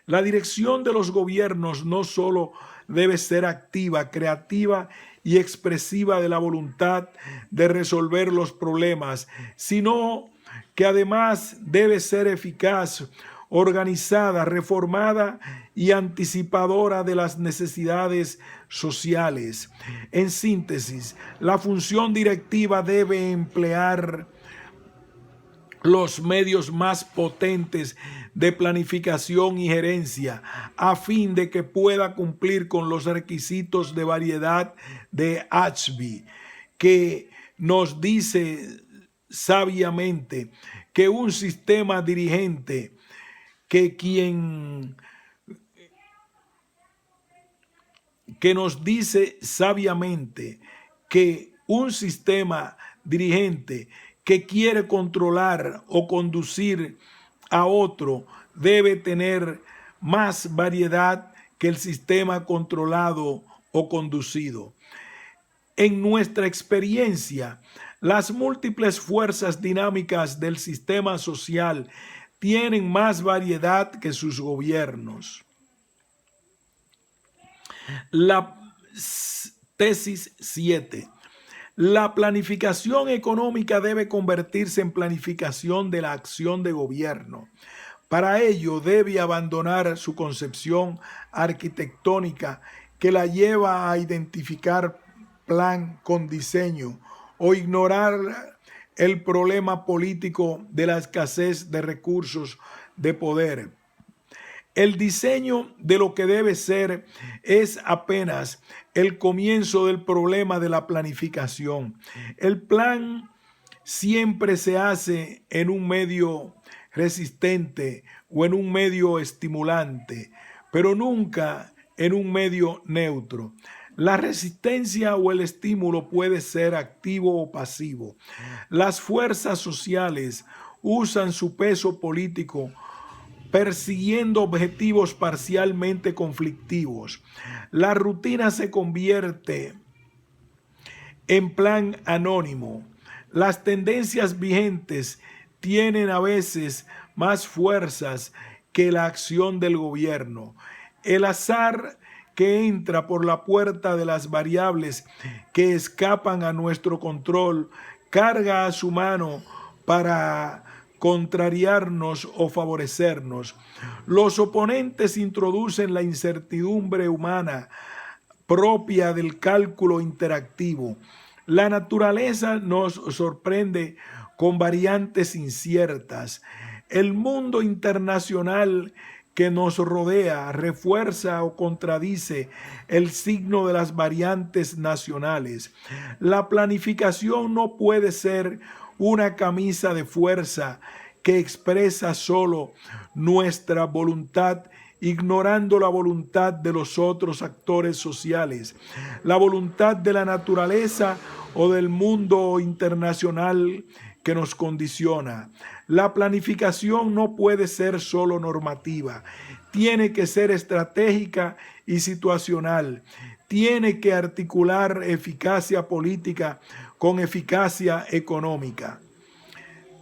Speaker 1: La dirección de los gobiernos no solo debe ser activa, creativa y expresiva de la voluntad de resolver los problemas, sino que además debe ser eficaz, organizada, reformada y anticipadora de las necesidades sociales. En síntesis, la función directiva debe emplear los medios más potentes de planificación y gerencia a fin de que pueda cumplir con los requisitos de variedad de Ashby, que nos dice sabiamente que un sistema dirigente nos dice sabiamente que un sistema dirigente que quiere controlar o conducir a otro debe tener más variedad que el sistema controlado o conducido. En nuestra experiencia, las múltiples fuerzas dinámicas del sistema social tienen más variedad que sus gobiernos. La tesis 7. La planificación económica debe convertirse en planificación de la acción de gobierno. Para ello debe abandonar su concepción arquitectónica que la lleva a identificar plan con diseño o ignorar el problema político de la escasez de recursos de poder. El diseño de lo que debe ser es apenas el comienzo del problema de la planificación. El plan siempre se hace en un medio resistente o en un medio estimulante, pero nunca en un medio neutro. La resistencia o el estímulo puede ser activo o pasivo. Las fuerzas sociales usan su peso político persiguiendo objetivos parcialmente conflictivos. La rutina se convierte en plan anónimo. Las tendencias vigentes tienen a veces más fuerzas que la acción del gobierno. El azar que entra por la puerta de las variables que escapan a nuestro control carga a su mano para contrariarnos o favorecernos. Los oponentes introducen la incertidumbre humana propia del cálculo interactivo. La naturaleza nos sorprende con variantes inciertas. El mundo internacional que nos rodea refuerza o contradice el signo de las variantes nacionales. La planificación no puede ser una camisa de fuerza que expresa solo nuestra voluntad, ignorando la voluntad de los otros actores sociales, la voluntad de la naturaleza o del mundo internacional que nos condiciona. La planificación no puede ser solo normativa, tiene que ser estratégica y situacional, tiene que articular eficacia política con eficacia económica.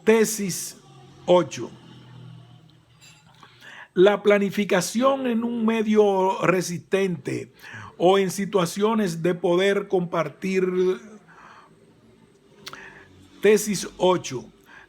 Speaker 1: Tesis 8. La planificación en un medio resistente o en situaciones de poder compartir. Tesis 8.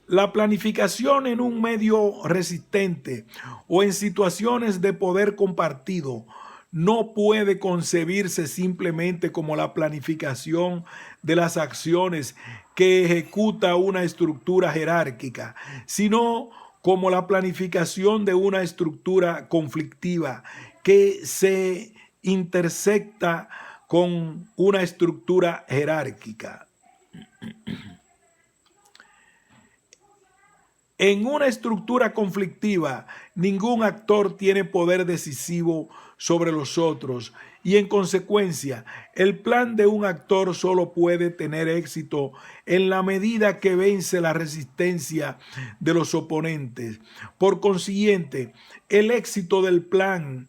Speaker 1: La planificación en un medio resistente o en situaciones de poder compartido no puede concebirse simplemente como la planificación de las acciones que ejecuta una estructura jerárquica, sino como la planificación de una estructura conflictiva que se intersecta con una estructura jerárquica. En una estructura conflictiva, ningún actor tiene poder decisivo sobre los otros y en consecuencia, el plan de un actor solo puede tener éxito en la medida que vence la resistencia de los oponentes. Por consiguiente, el éxito del plan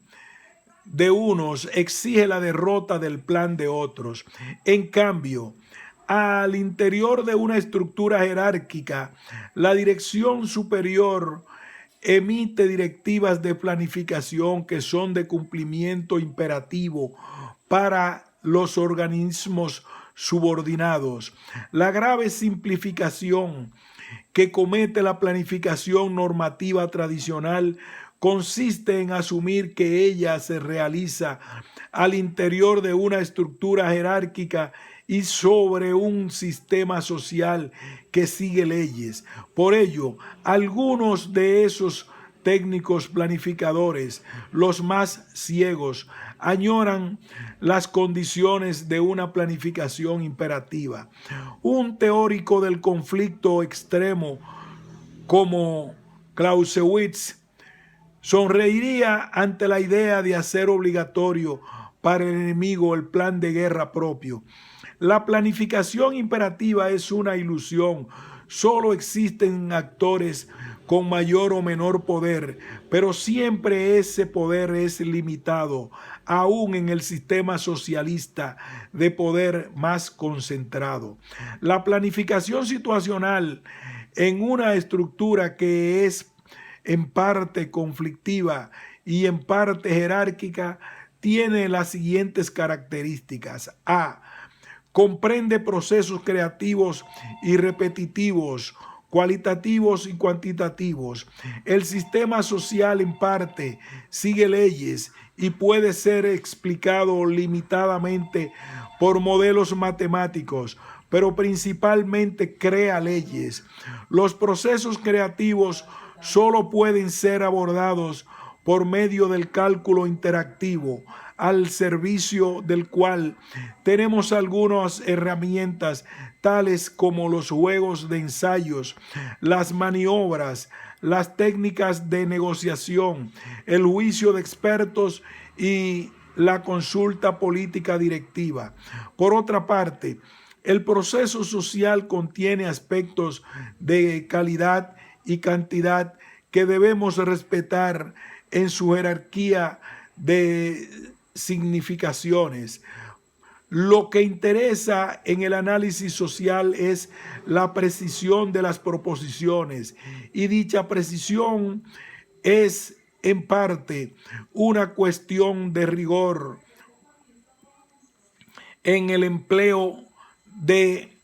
Speaker 1: de unos exige la derrota del plan de otros. En cambio, al interior de una estructura jerárquica, la dirección superior emite directivas de planificación que son de cumplimiento imperativo para los organismos subordinados. La grave simplificación que comete la planificación normativa tradicional consiste en asumir que ella se realiza al interior de una estructura jerárquica y sobre un sistema social que sigue leyes. Por ello, algunos de esos técnicos planificadores, los más ciegos, añoran las condiciones de una planificación imperativa. Un teórico del conflicto extremo como Clausewitz sonreiría ante la idea de hacer obligatorio para el enemigo el plan de guerra propio. La planificación imperativa es una ilusión. Solo existen actores con mayor o menor poder, pero siempre ese poder es limitado, aún en el sistema socialista de poder más concentrado. La planificación situacional en una estructura que es en parte conflictiva y en parte jerárquica tiene las siguientes características. A. Comprende procesos creativos y repetitivos cualitativos y cuantitativos. El sistema social en parte sigue leyes y puede ser explicado limitadamente por modelos matemáticos, pero principalmente crea leyes. Los procesos creativos solo pueden ser abordados por medio del cálculo interactivo, al servicio del cual tenemos algunas herramientas tales como los juegos de ensayos, las maniobras, las técnicas de negociación, el juicio de expertos y la consulta política directiva. Por otra parte, el proceso social contiene aspectos de calidad y cantidad que debemos respetar en su jerarquía de significaciones. Lo que interesa en el análisis social es la precisión de las proposiciones, y dicha precisión es en parte una cuestión de rigor en el empleo de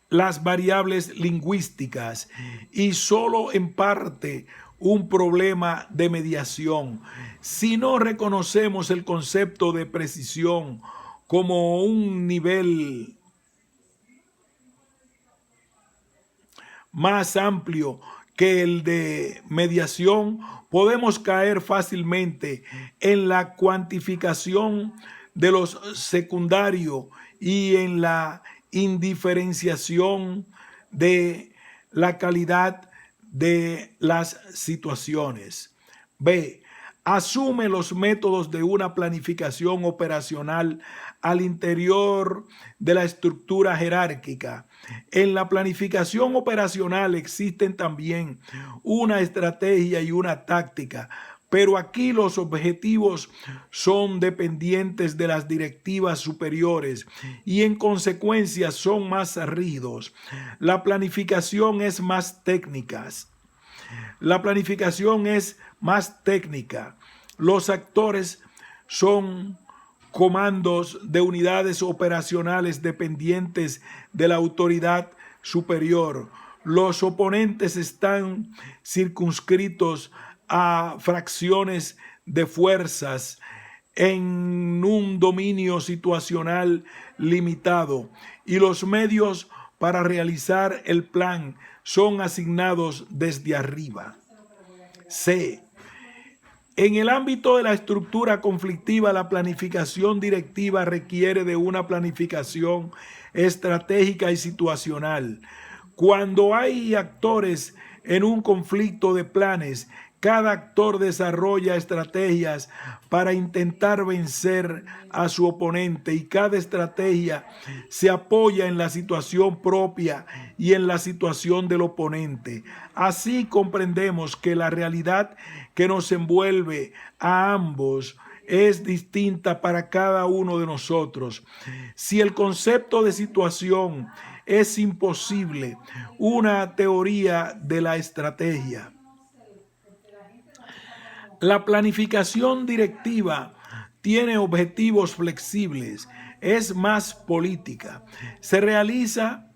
Speaker 1: las variables lingüísticas y solo en parte un problema de mediación. Si no reconocemos el concepto de precisión como un nivel más amplio que el de mediación, podemos caer fácilmente en la cuantificación de los secundarios y en la indiferenciación de la calidad de las situaciones. B. Asume los métodos de una planificación operacional al interior de la estructura jerárquica. En la planificación operacional existen también una estrategia y una táctica, pero aquí los objetivos son dependientes de las directivas superiores y en consecuencia son más rígidos. La planificación es más técnica. Los actores son comandos de unidades operacionales dependientes de la autoridad superior. Los oponentes están circunscritos a fracciones de fuerzas en un dominio situacional limitado, y los medios para realizar el plan son asignados desde arriba. C. En el ámbito de la estructura conflictiva, la planificación directiva requiere de una planificación estratégica y situacional. Cuando hay actores en un conflicto de planes, cada actor desarrolla estrategias para intentar vencer a su oponente, y cada estrategia se apoya en la situación propia y en la situación del oponente. Así comprendemos que la realidad que nos envuelve a ambos es distinta para cada uno de nosotros. Si el concepto de situación es imposible, una teoría de la estrategia. La planificación directiva tiene objetivos flexibles, es más política, se realiza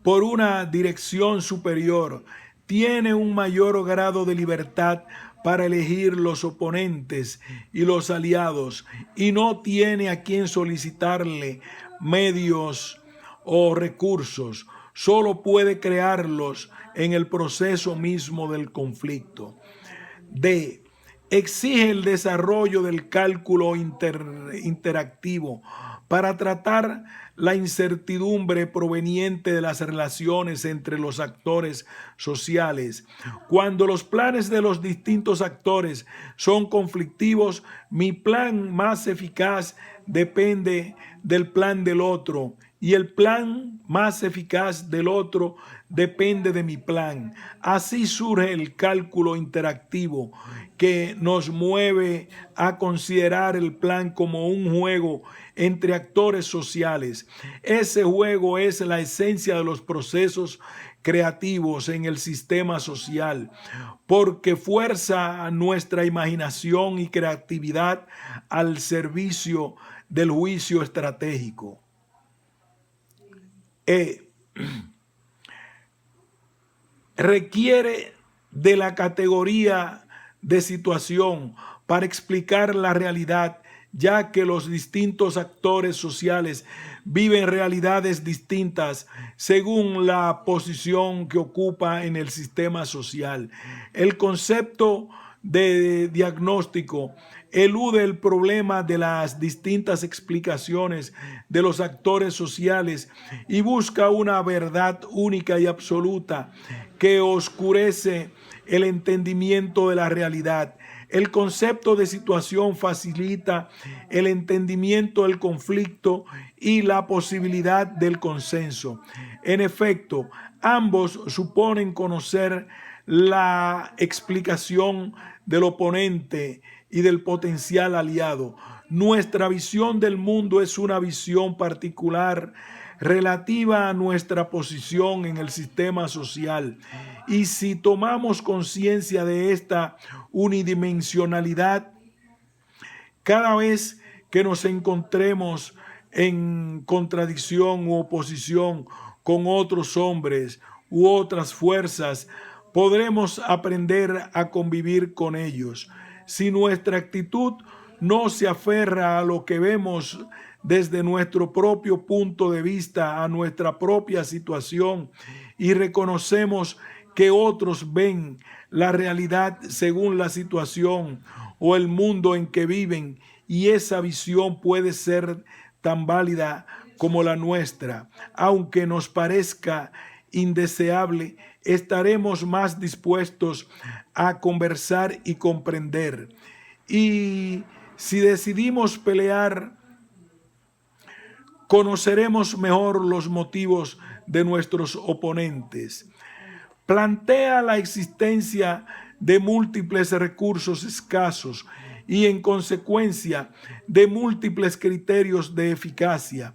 Speaker 1: por una dirección superior, tiene un mayor grado de libertad para elegir los oponentes y los aliados, y no tiene a quien solicitarle medios o recursos, solo puede crearlos en el proceso mismo del conflicto. D. Exige el desarrollo del cálculo interactivo para tratar la incertidumbre proveniente de las relaciones entre los actores sociales. Cuando los planes de los distintos actores son conflictivos, mi plan más eficaz depende del plan del otro, y el plan más eficaz del otro depende de mi plan. Así surge el cálculo interactivo, que nos mueve a considerar el plan como un juego entre actores sociales. Ese juego es la esencia de los procesos creativos en el sistema social, porque fuerza nuestra imaginación y creatividad al servicio del juicio estratégico. requiere de la categoría de situación para explicar la realidad, ya que los distintos actores sociales viven realidades distintas según la posición que ocupa en el sistema social. El concepto de diagnóstico elude el problema de las distintas explicaciones de los actores sociales y busca una verdad única y absoluta que oscurece el entendimiento de la realidad. El concepto de situación facilita el entendimiento del conflicto y la posibilidad del consenso. En efecto, ambos suponen conocer la explicación del oponente y del potencial aliado. Nuestra visión del mundo es una visión particular relativa a nuestra posición en el sistema social. Y si tomamos conciencia de esta unidimensionalidad, cada vez que nos encontremos en contradicción u oposición con otros hombres u otras fuerzas, podremos aprender a convivir con ellos. Si nuestra actitud no se aferra a lo que vemos desde nuestro propio punto de vista, a nuestra propia situación, y reconocemos que otros ven la realidad según la situación o el mundo en que viven, y esa visión puede ser tan válida como la nuestra, aunque nos parezca indeseable, estaremos más dispuestos a conversar y comprender. Y si decidimos pelear, conoceremos mejor los motivos de nuestros oponentes. Plantea la existencia de múltiples recursos escasos y, en consecuencia, de múltiples criterios de eficacia.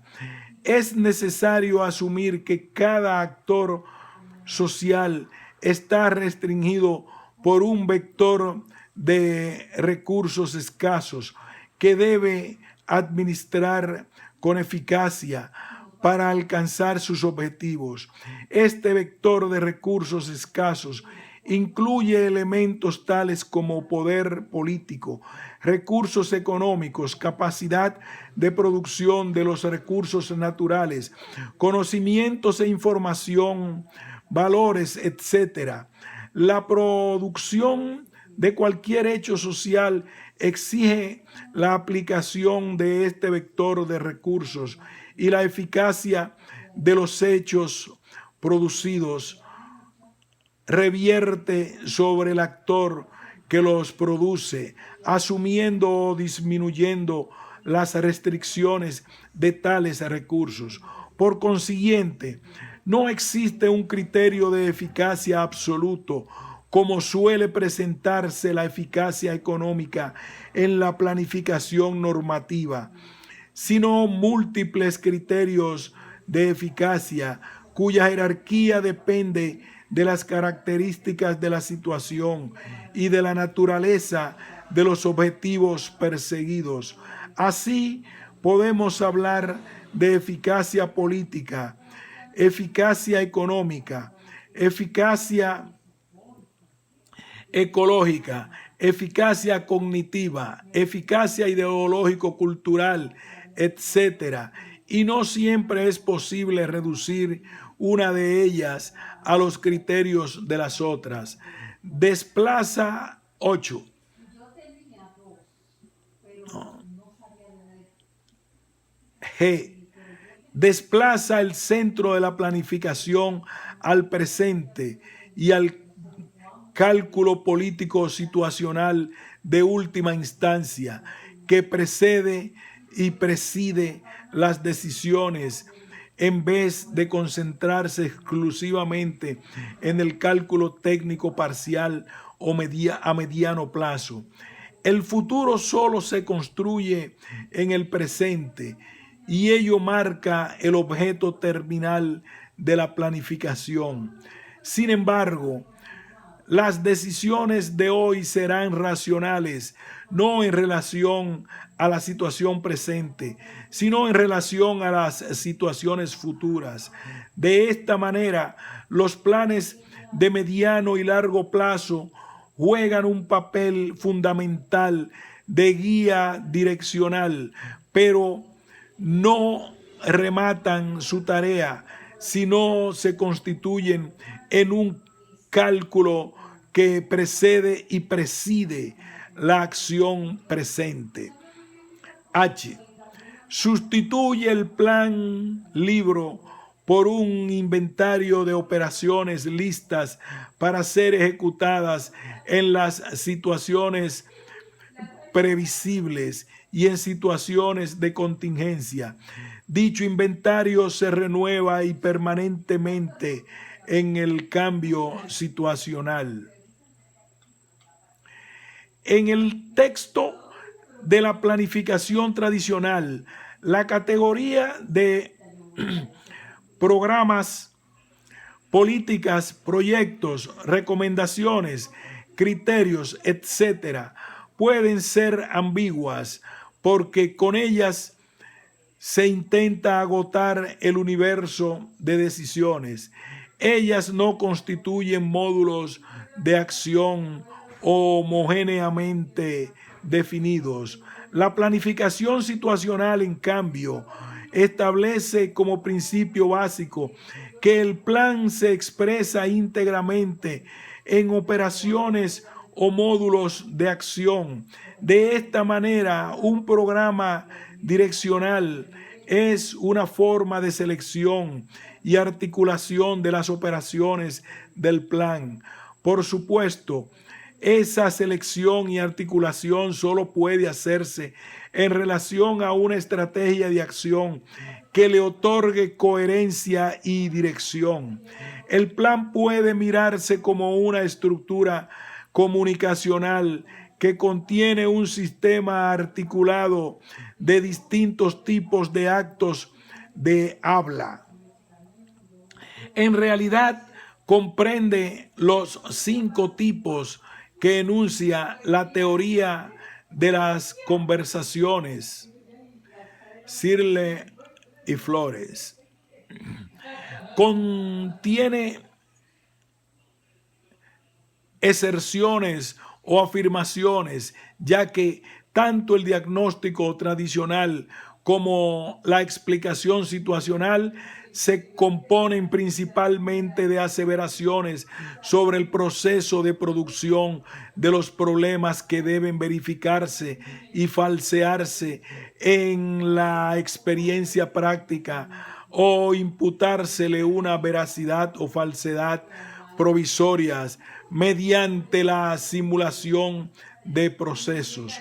Speaker 1: Es necesario asumir que cada actor social está restringido por un vector de recursos escasos que debe administrar con eficacia para alcanzar sus objetivos. Este vector de recursos escasos incluye elementos tales como poder político, recursos económicos, capacidad de producción de los recursos naturales, conocimientos e información, valores, etc. La producción de cualquier hecho social exige la aplicación de este vector de recursos, y la eficacia de los hechos producidos revierte sobre el actor que los produce, asumiendo o disminuyendo las restricciones de tales recursos. Por consiguiente, no existe un criterio de eficacia absoluto, como suele presentarse la eficacia económica en la planificación normativa, sino múltiples criterios de eficacia cuya jerarquía depende de las características de la situación y de la naturaleza de los objetivos perseguidos. Así podemos hablar de eficacia política, eficacia económica, eficacia ecológica, eficacia cognitiva, eficacia ideológico-cultural, etc. Y no siempre es posible reducir una de ellas a los criterios de las otras. Desplaza 8. G. Desplaza el centro de la planificación al presente y al cálculo político situacional de última instancia que precede y preside las decisiones, en vez de concentrarse exclusivamente en el cálculo técnico parcial o a mediano plazo. El futuro solo se construye en el presente, y ello marca el objeto terminal de la planificación. Sin embargo, Las decisiones de hoy serán racionales, no en relación a la situación presente, sino en relación a las situaciones futuras. De esta manera, los planes de mediano y largo plazo juegan un papel fundamental de guía direccional, pero no rematan su tarea, sino se constituyen en un cálculo que precede y preside la acción presente. H. Sustituye el plan libro por un inventario de operaciones listas para ser ejecutadas en las situaciones previsibles y en situaciones de contingencia. Dicho inventario se renueva y permanentemente en el cambio situacional. En el texto de la planificación tradicional, la categoría de programas, políticas, proyectos, recomendaciones, criterios, etcétera, pueden ser ambiguas porque con ellas se intenta agotar el universo de decisiones. Ellas no constituyen módulos de acción homogéneamente definidos. La planificación situacional, en cambio, establece como principio básico que el plan se expresa íntegramente en operaciones o módulos de acción. De esta manera, un programa direccional es una forma de selección y articulación de las operaciones del plan. Por supuesto, esa selección y articulación solo puede hacerse en relación a una estrategia de acción que le otorgue coherencia y dirección. El plan puede mirarse como una estructura comunicacional que contiene un sistema articulado de distintos tipos de actos de habla. En realidad, comprende los 5 tipos que enuncia la teoría de las conversaciones, Searle y Flores. Contiene aserciones o afirmaciones, ya que tanto el diagnóstico tradicional como la explicación situacional se componen principalmente de aseveraciones sobre el proceso de producción de los problemas que deben verificarse y falsearse en la experiencia práctica o imputársele una veracidad o falsedad provisorias mediante la simulación de procesos.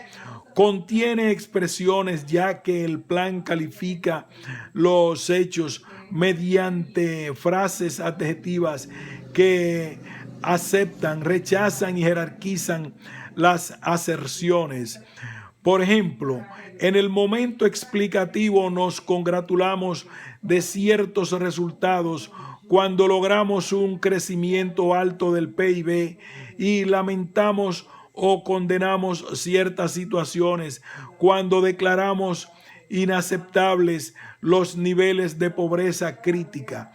Speaker 1: Contiene expresiones, ya que el plan califica los hechos mediante frases adjetivas que aceptan, rechazan y jerarquizan las aserciones. Por ejemplo, en el momento explicativo nos congratulamos de ciertos resultados cuando logramos un crecimiento alto del PIB y lamentamos o condenamos ciertas situaciones cuando declaramos inaceptables los niveles de pobreza crítica.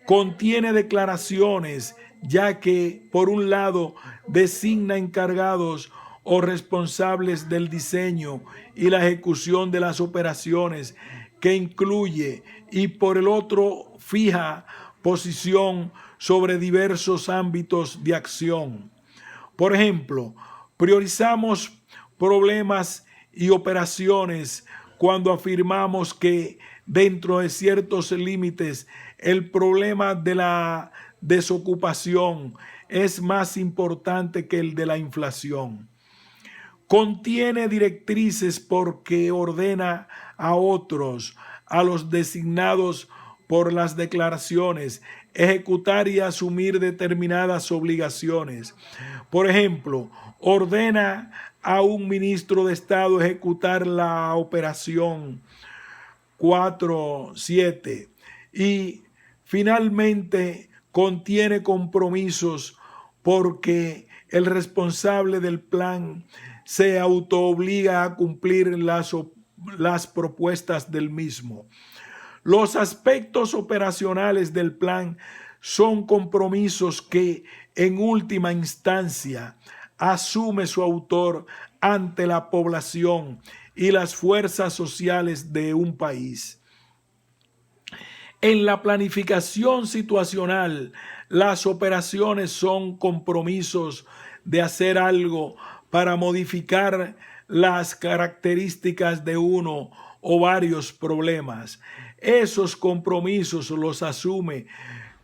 Speaker 1: Contiene declaraciones, ya que, por un lado, designa encargados o responsables del diseño y la ejecución de las operaciones que incluye, y por el otro, fija posición sobre diversos ámbitos de acción. Por ejemplo, priorizamos problemas y operaciones cuando afirmamos que dentro de ciertos límites el problema de la desocupación es más importante que el de la inflación. Contiene directrices porque ordena a otros, a los designados por las declaraciones, ejecutar y asumir determinadas obligaciones. Por ejemplo, ordena a un ministro de Estado ejecutar la operación 4.7 y finalmente contiene compromisos porque el responsable del plan se autoobliga a cumplir las propuestas del mismo. Los aspectos operacionales del plan son compromisos que, en última instancia, asume su autor ante la población y las fuerzas sociales de un país. En la planificación situacional, las operaciones son compromisos de hacer algo para modificar las características de uno o varios problemas. Esos compromisos los asume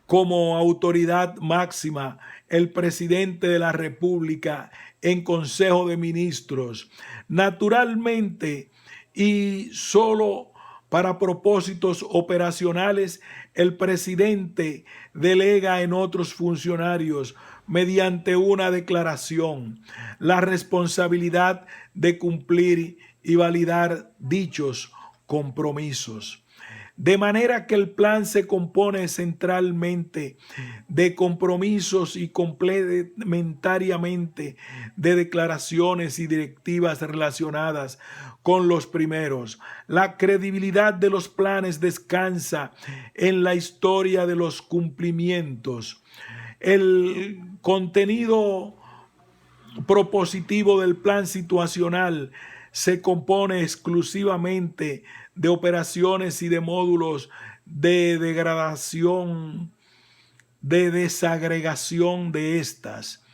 Speaker 1: como autoridad máxima el presidente de la República en Consejo de Ministros. Naturalmente, y solo para propósitos operacionales, el presidente delega en otros funcionarios, mediante una declaración, la responsabilidad de cumplir y validar dichos compromisos. De manera que el plan se compone centralmente de compromisos y complementariamente de declaraciones y directivas relacionadas con los primeros. La credibilidad de los planes descansa en la historia de los cumplimientos. El contenido propositivo del plan situacional se compone exclusivamente de operaciones y de módulos de degradación, de desagregación de estas.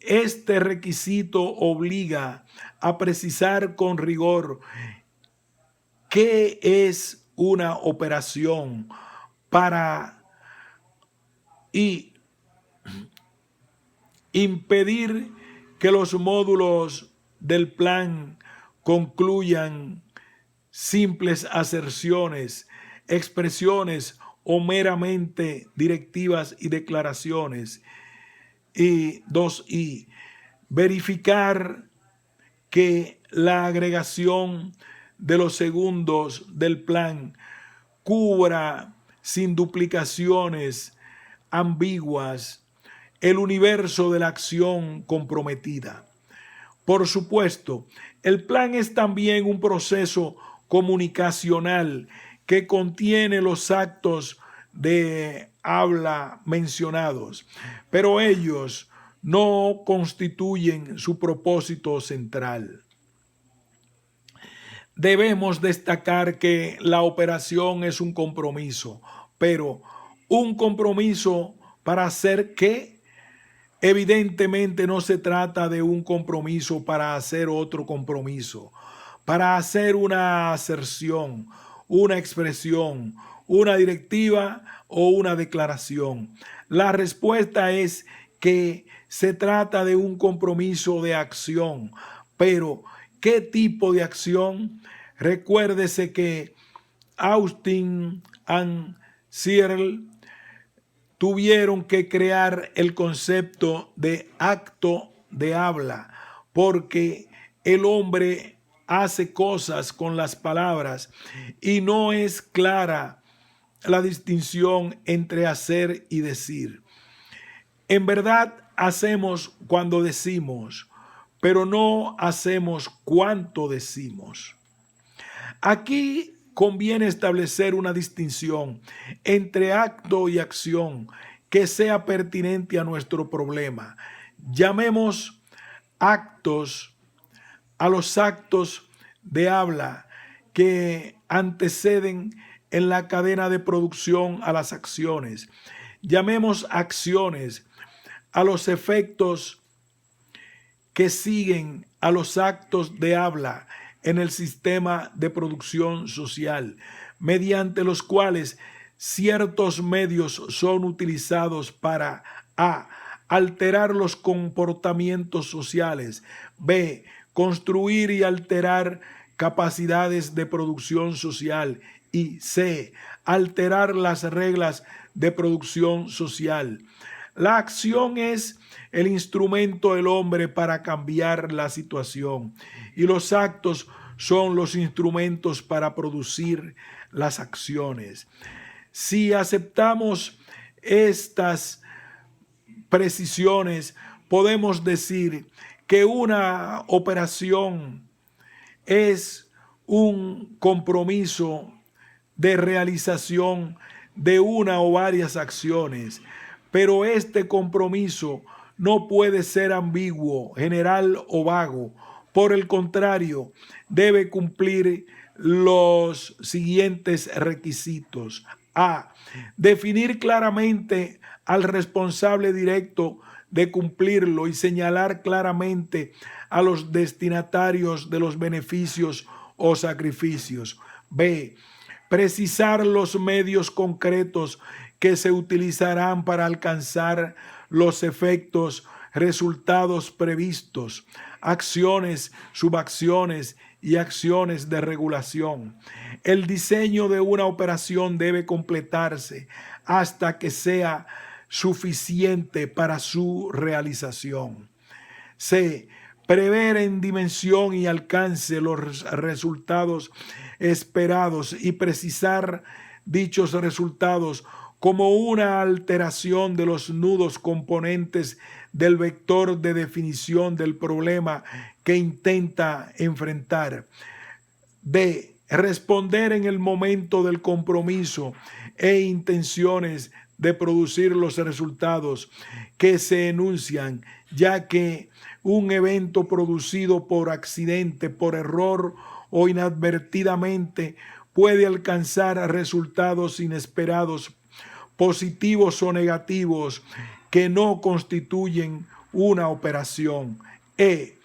Speaker 1: Este requisito obliga a precisar con rigor qué es una operación para impedir que los módulos del plan concluyan simples aserciones, expresiones o meramente directivas y declaraciones. Y verificar que la agregación de los segundos del plan cubra sin duplicaciones ambiguas el universo de la acción comprometida. Por supuesto, el plan es también un proceso comunicacional que contiene los actos de habla mencionados, pero ellos no constituyen su propósito central. Debemos destacar que la operación es un compromiso, pero un compromiso para hacer ¿qué? Evidentemente no se trata de un compromiso para hacer otro compromiso, para hacer una aserción, una expresión, una directiva o una declaración. La respuesta es que se trata de un compromiso de acción, pero ¿qué tipo de acción? Recuérdese que Austin y Searle tuvieron que crear el concepto de acto de habla, porque el hombre hace cosas con las palabras y no es clara la distinción entre hacer y decir. En verdad hacemos cuando decimos, pero no hacemos cuanto decimos. Aquí conviene establecer una distinción entre acto y acción que sea pertinente a nuestro problema. Llamemos actos a los actos de habla que anteceden en la cadena de producción a las acciones. Llamemos acciones a los efectos que siguen a los actos de habla en el sistema de producción social, mediante los cuales ciertos medios son utilizados para a. Alterar los comportamientos sociales, b. Construir y alterar capacidades de producción social y c. Alterar las reglas de producción social. La acción es el instrumento del hombre para cambiar la situación y los actos son los instrumentos para producir las acciones. Si aceptamos estas precisiones, podemos decir que una operación es un compromiso de realización de una o varias acciones, pero este compromiso no puede ser ambiguo, general o vago. Por el contrario, debe cumplir los siguientes requisitos. A. Definir claramente al responsable directo de cumplirlo y señalar claramente a los destinatarios de los beneficios o sacrificios. B. Precisar los medios concretos que se utilizarán para alcanzar los efectos, resultados previstos, acciones, subacciones y acciones de regulación. El diseño de una operación debe completarse hasta que sea suficiente para su realización. C. Prever en dimensión y alcance los resultados esperados y precisar dichos resultados como una alteración de los nudos componentes del vector de definición del problema que intenta enfrentar. D. Responder en el momento del compromiso e intenciones de producir los resultados que se enuncian, ya que un evento producido por accidente, por error o inadvertidamente puede alcanzar resultados inesperados, positivos o negativos, que no constituyen una operación. E.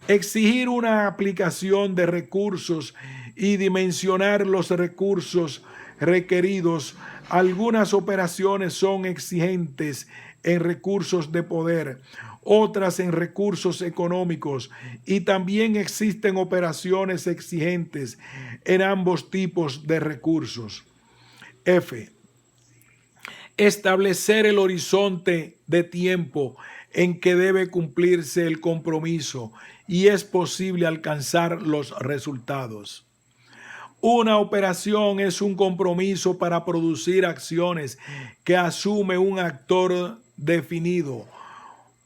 Speaker 1: Exigir una aplicación de recursos y dimensionar los recursos requeridos. Algunas operaciones son exigentes en recursos de poder, otras en recursos económicos, y también existen operaciones exigentes en ambos tipos de recursos. F. Establecer el horizonte de tiempo en que debe cumplirse el compromiso y es posible alcanzar los resultados. Una operación es un compromiso para producir acciones que asume un actor definido,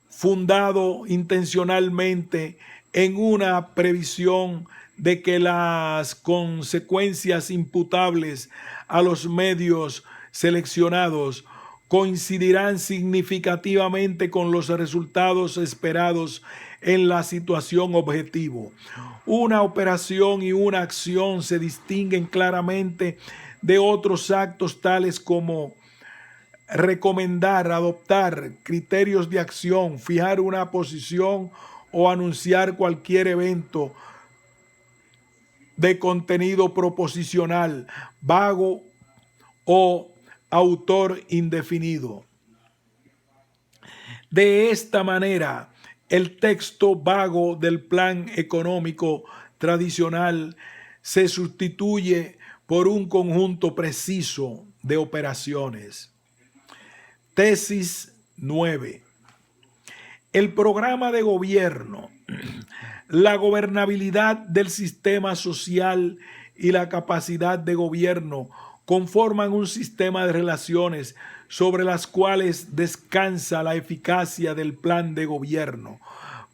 Speaker 1: fundado intencionalmente en una previsión de que las consecuencias imputables a los medios seleccionados coincidirán significativamente con los resultados esperados en la situación objetivo. Una operación y una acción se distinguen claramente de otros actos tales como recomendar, adoptar criterios de acción, fijar una posición o anunciar cualquier evento de contenido proposicional, vago o autor indefinido. De esta manera, el texto vago del plan económico tradicional se sustituye por un conjunto preciso de operaciones. Tesis 9. El programa de gobierno, la gobernabilidad del sistema social y la capacidad de gobierno conforman un sistema de relaciones sobre las cuales descansa la eficacia del plan de gobierno.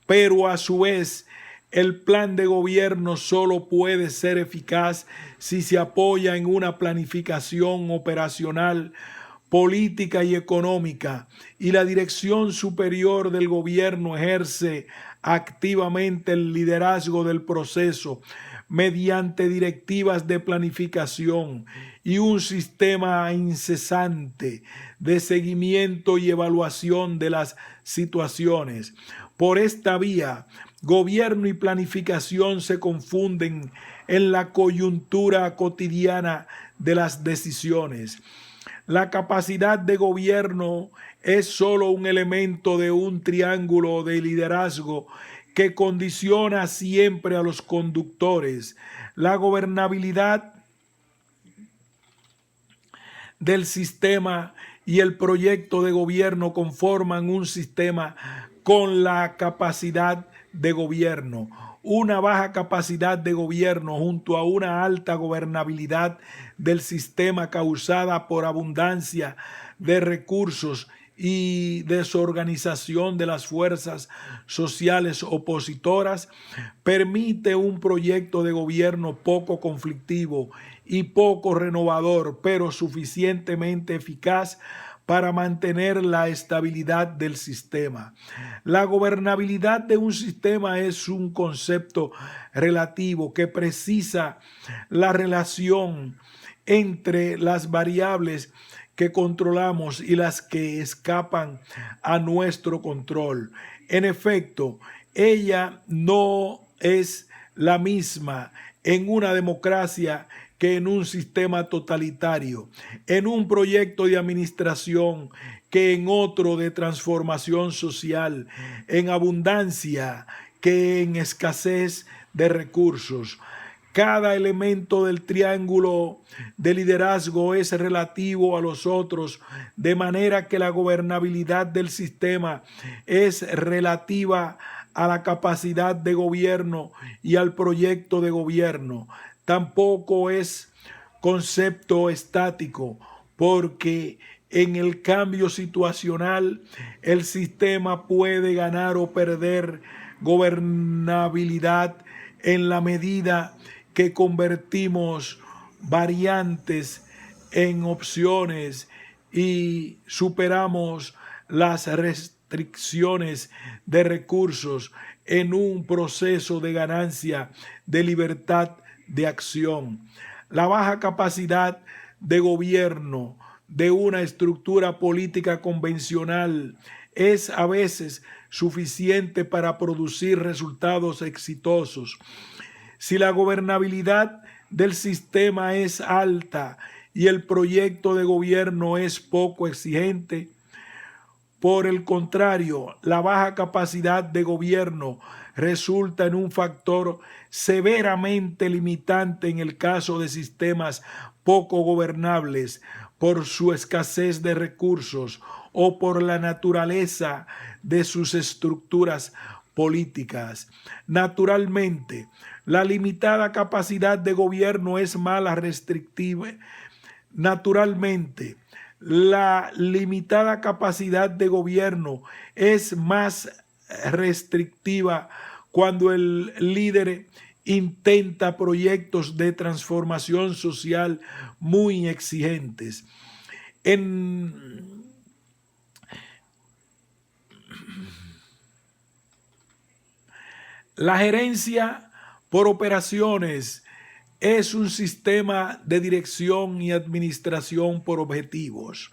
Speaker 1: Pero a su vez, el plan de gobierno solo puede ser eficaz si se apoya en una planificación operacional, política y económica, y la dirección superior del gobierno ejerce activamente el liderazgo del proceso mediante directivas de planificación y un sistema incesante de seguimiento y evaluación de las situaciones. Por esta vía, gobierno y planificación se confunden en la coyuntura cotidiana de las decisiones. La capacidad de gobierno es solo un elemento de un triángulo de liderazgo que condiciona siempre a los conductores. La gobernabilidad del sistema y el proyecto de gobierno conforman un sistema con la capacidad de gobierno. Una baja capacidad de gobierno junto a una alta gobernabilidad del sistema causada por abundancia de recursos y desorganización de las fuerzas sociales opositoras, permite un proyecto de gobierno poco conflictivo y poco renovador, pero suficientemente eficaz para mantener la estabilidad del sistema. La gobernabilidad de un sistema es un concepto relativo que precisa la relación entre las variables que controlamos y las que escapan a nuestro control. En efecto, ella no es la misma en una democracia que en un sistema totalitario, en un proyecto de administración que en otro de transformación social, en abundancia que en escasez de recursos. Cada elemento del triángulo de liderazgo es relativo a los otros, de manera que la gobernabilidad del sistema es relativa a la capacidad de gobierno y al proyecto de gobierno. Tampoco es concepto estático, porque en el cambio situacional el sistema puede ganar o perder gobernabilidad en la medida que convertimos variantes en opciones y superamos las restricciones de recursos en un proceso de ganancia de libertad de acción. La baja capacidad de gobierno de una estructura política convencional es a veces suficiente para producir resultados exitosos. Si la gobernabilidad del sistema es alta y el proyecto de gobierno es poco exigente, por el contrario, la baja capacidad de gobierno resulta en un factor severamente limitante en el caso de sistemas poco gobernables por su escasez de recursos o por la naturaleza de sus estructuras políticas. Naturalmente, la limitada capacidad de gobierno es mala restrictiva. Naturalmente, la limitada capacidad de gobierno es más restrictiva cuando el líder intenta proyectos de transformación social muy exigentes. La gerencia por operaciones es un sistema de dirección y administración por objetivos.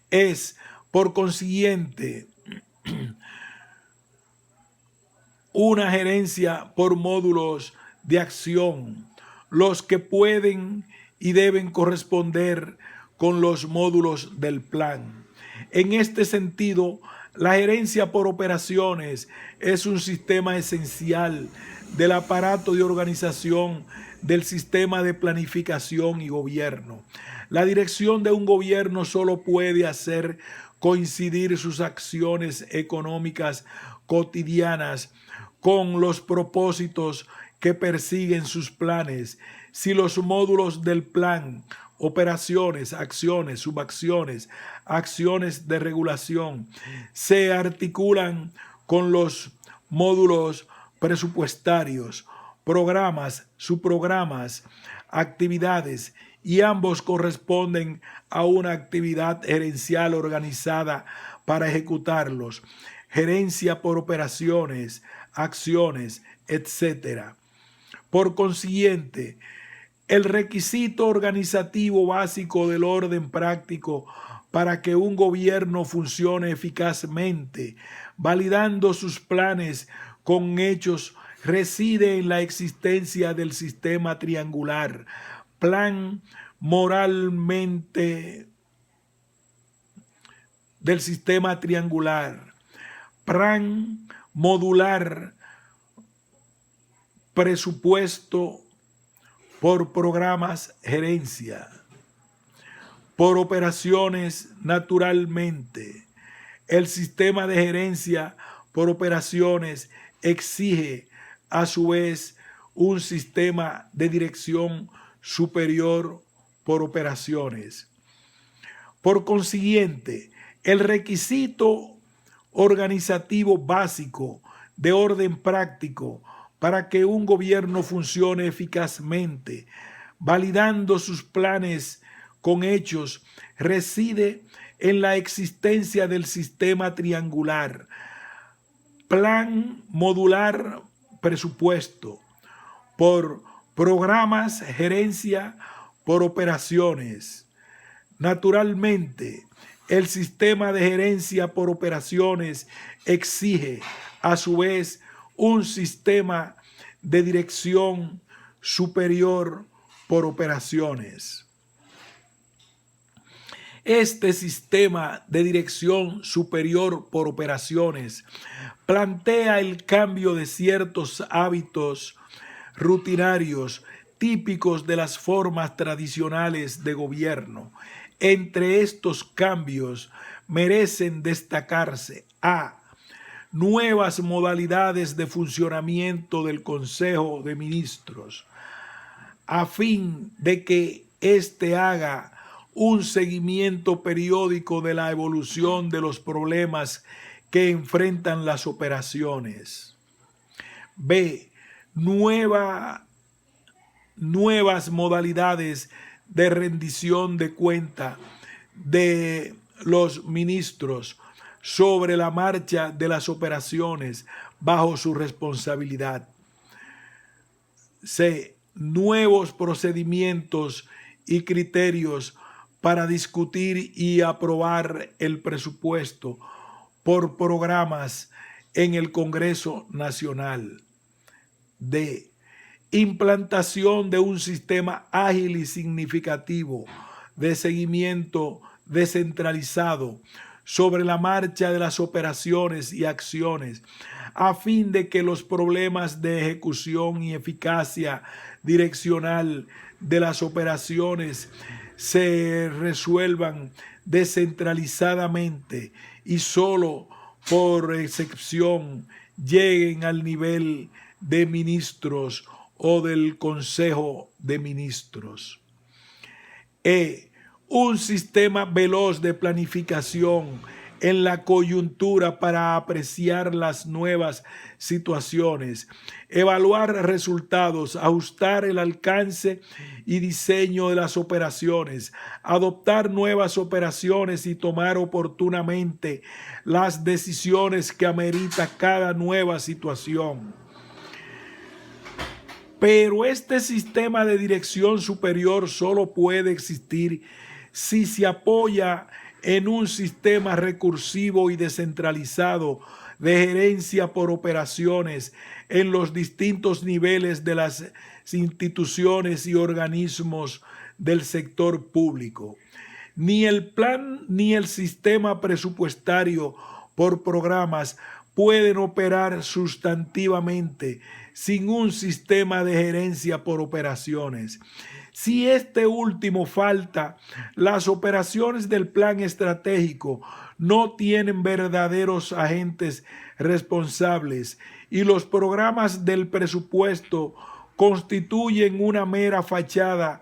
Speaker 1: Es, por consiguiente, una gerencia por módulos de acción, los que pueden y deben corresponder con los módulos del plan. En este sentido, la gerencia por operaciones es un sistema esencial del aparato de organización del sistema de planificación y gobierno. La dirección de un gobierno solo puede hacer coincidir sus acciones económicas cotidianas con los propósitos que persiguen sus planes. Si los módulos del plan, operaciones, acciones, subacciones, acciones de regulación, se articulan con los módulos presupuestarios, programas, subprogramas, actividades, y ambos corresponden a una actividad gerencial organizada para ejecutarlos. Gerencia por operaciones, acciones, etc. Por consiguiente, el requisito organizativo básico del orden práctico para que un gobierno funcione eficazmente, validando sus planes con hechos, reside en la existencia del sistema triangular, plan moralmente del sistema triangular, plan modular, presupuesto por programas, gerencia, por operaciones, naturalmente. El sistema de gerencia por operaciones exige a su vez un sistema de dirección superior por operaciones. Por consiguiente, El requisito organizativo básico de orden práctico para que un gobierno funcione eficazmente, validando sus planes con hechos, reside en la existencia del sistema triangular: plan, modular, presupuesto; por programas, gerencia; por operaciones. Naturalmente, el sistema de gerencia por operaciones exige, a su vez, un sistema de dirección superior por operaciones. Este sistema de dirección superior por operaciones plantea el cambio de ciertos hábitos rutinarios típicos de las formas tradicionales de gobierno. Entre estos cambios merecen destacarse: a. Nuevas modalidades de funcionamiento del Consejo de Ministros, a fin de que éste haga un seguimiento periódico de la evolución de los problemas que enfrentan las operaciones. B. Nuevas modalidades de rendición de cuenta de los ministros sobre la marcha de las operaciones bajo su responsabilidad. C. Nuevos procedimientos y criterios para discutir y aprobar el presupuesto por programas en el Congreso Nacional. D. Implantación de un sistema ágil y significativo de seguimiento descentralizado sobre la marcha de las operaciones y acciones, a fin de que los problemas de ejecución y eficacia direccional de las operaciones se resuelvan descentralizadamente y solo por excepción lleguen al nivel de ministros o del Consejo de Ministros. Un sistema veloz de planificación en la coyuntura para apreciar las nuevas situaciones, evaluar resultados, ajustar el alcance y diseño de las operaciones, adoptar nuevas operaciones y tomar oportunamente las decisiones que amerita cada nueva situación. Pero este sistema de dirección superior solo puede existir si se apoya en un sistema recursivo y descentralizado de gerencia por operaciones en los distintos niveles de las instituciones y organismos del sector público. Ni el plan ni el sistema presupuestario por programas pueden operar sustantivamente sin un sistema de gerencia por operaciones. Si este último falta, las operaciones del plan estratégico no tienen verdaderos agentes responsables y los programas del presupuesto constituyen una mera fachada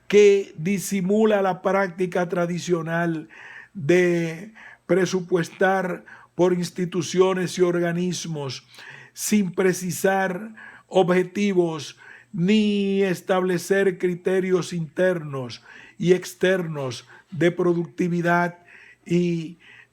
Speaker 1: que disimula la práctica tradicional de presupuestar por instituciones y organismos sin precisar objetivos ni establecer criterios internos y externos de productividad y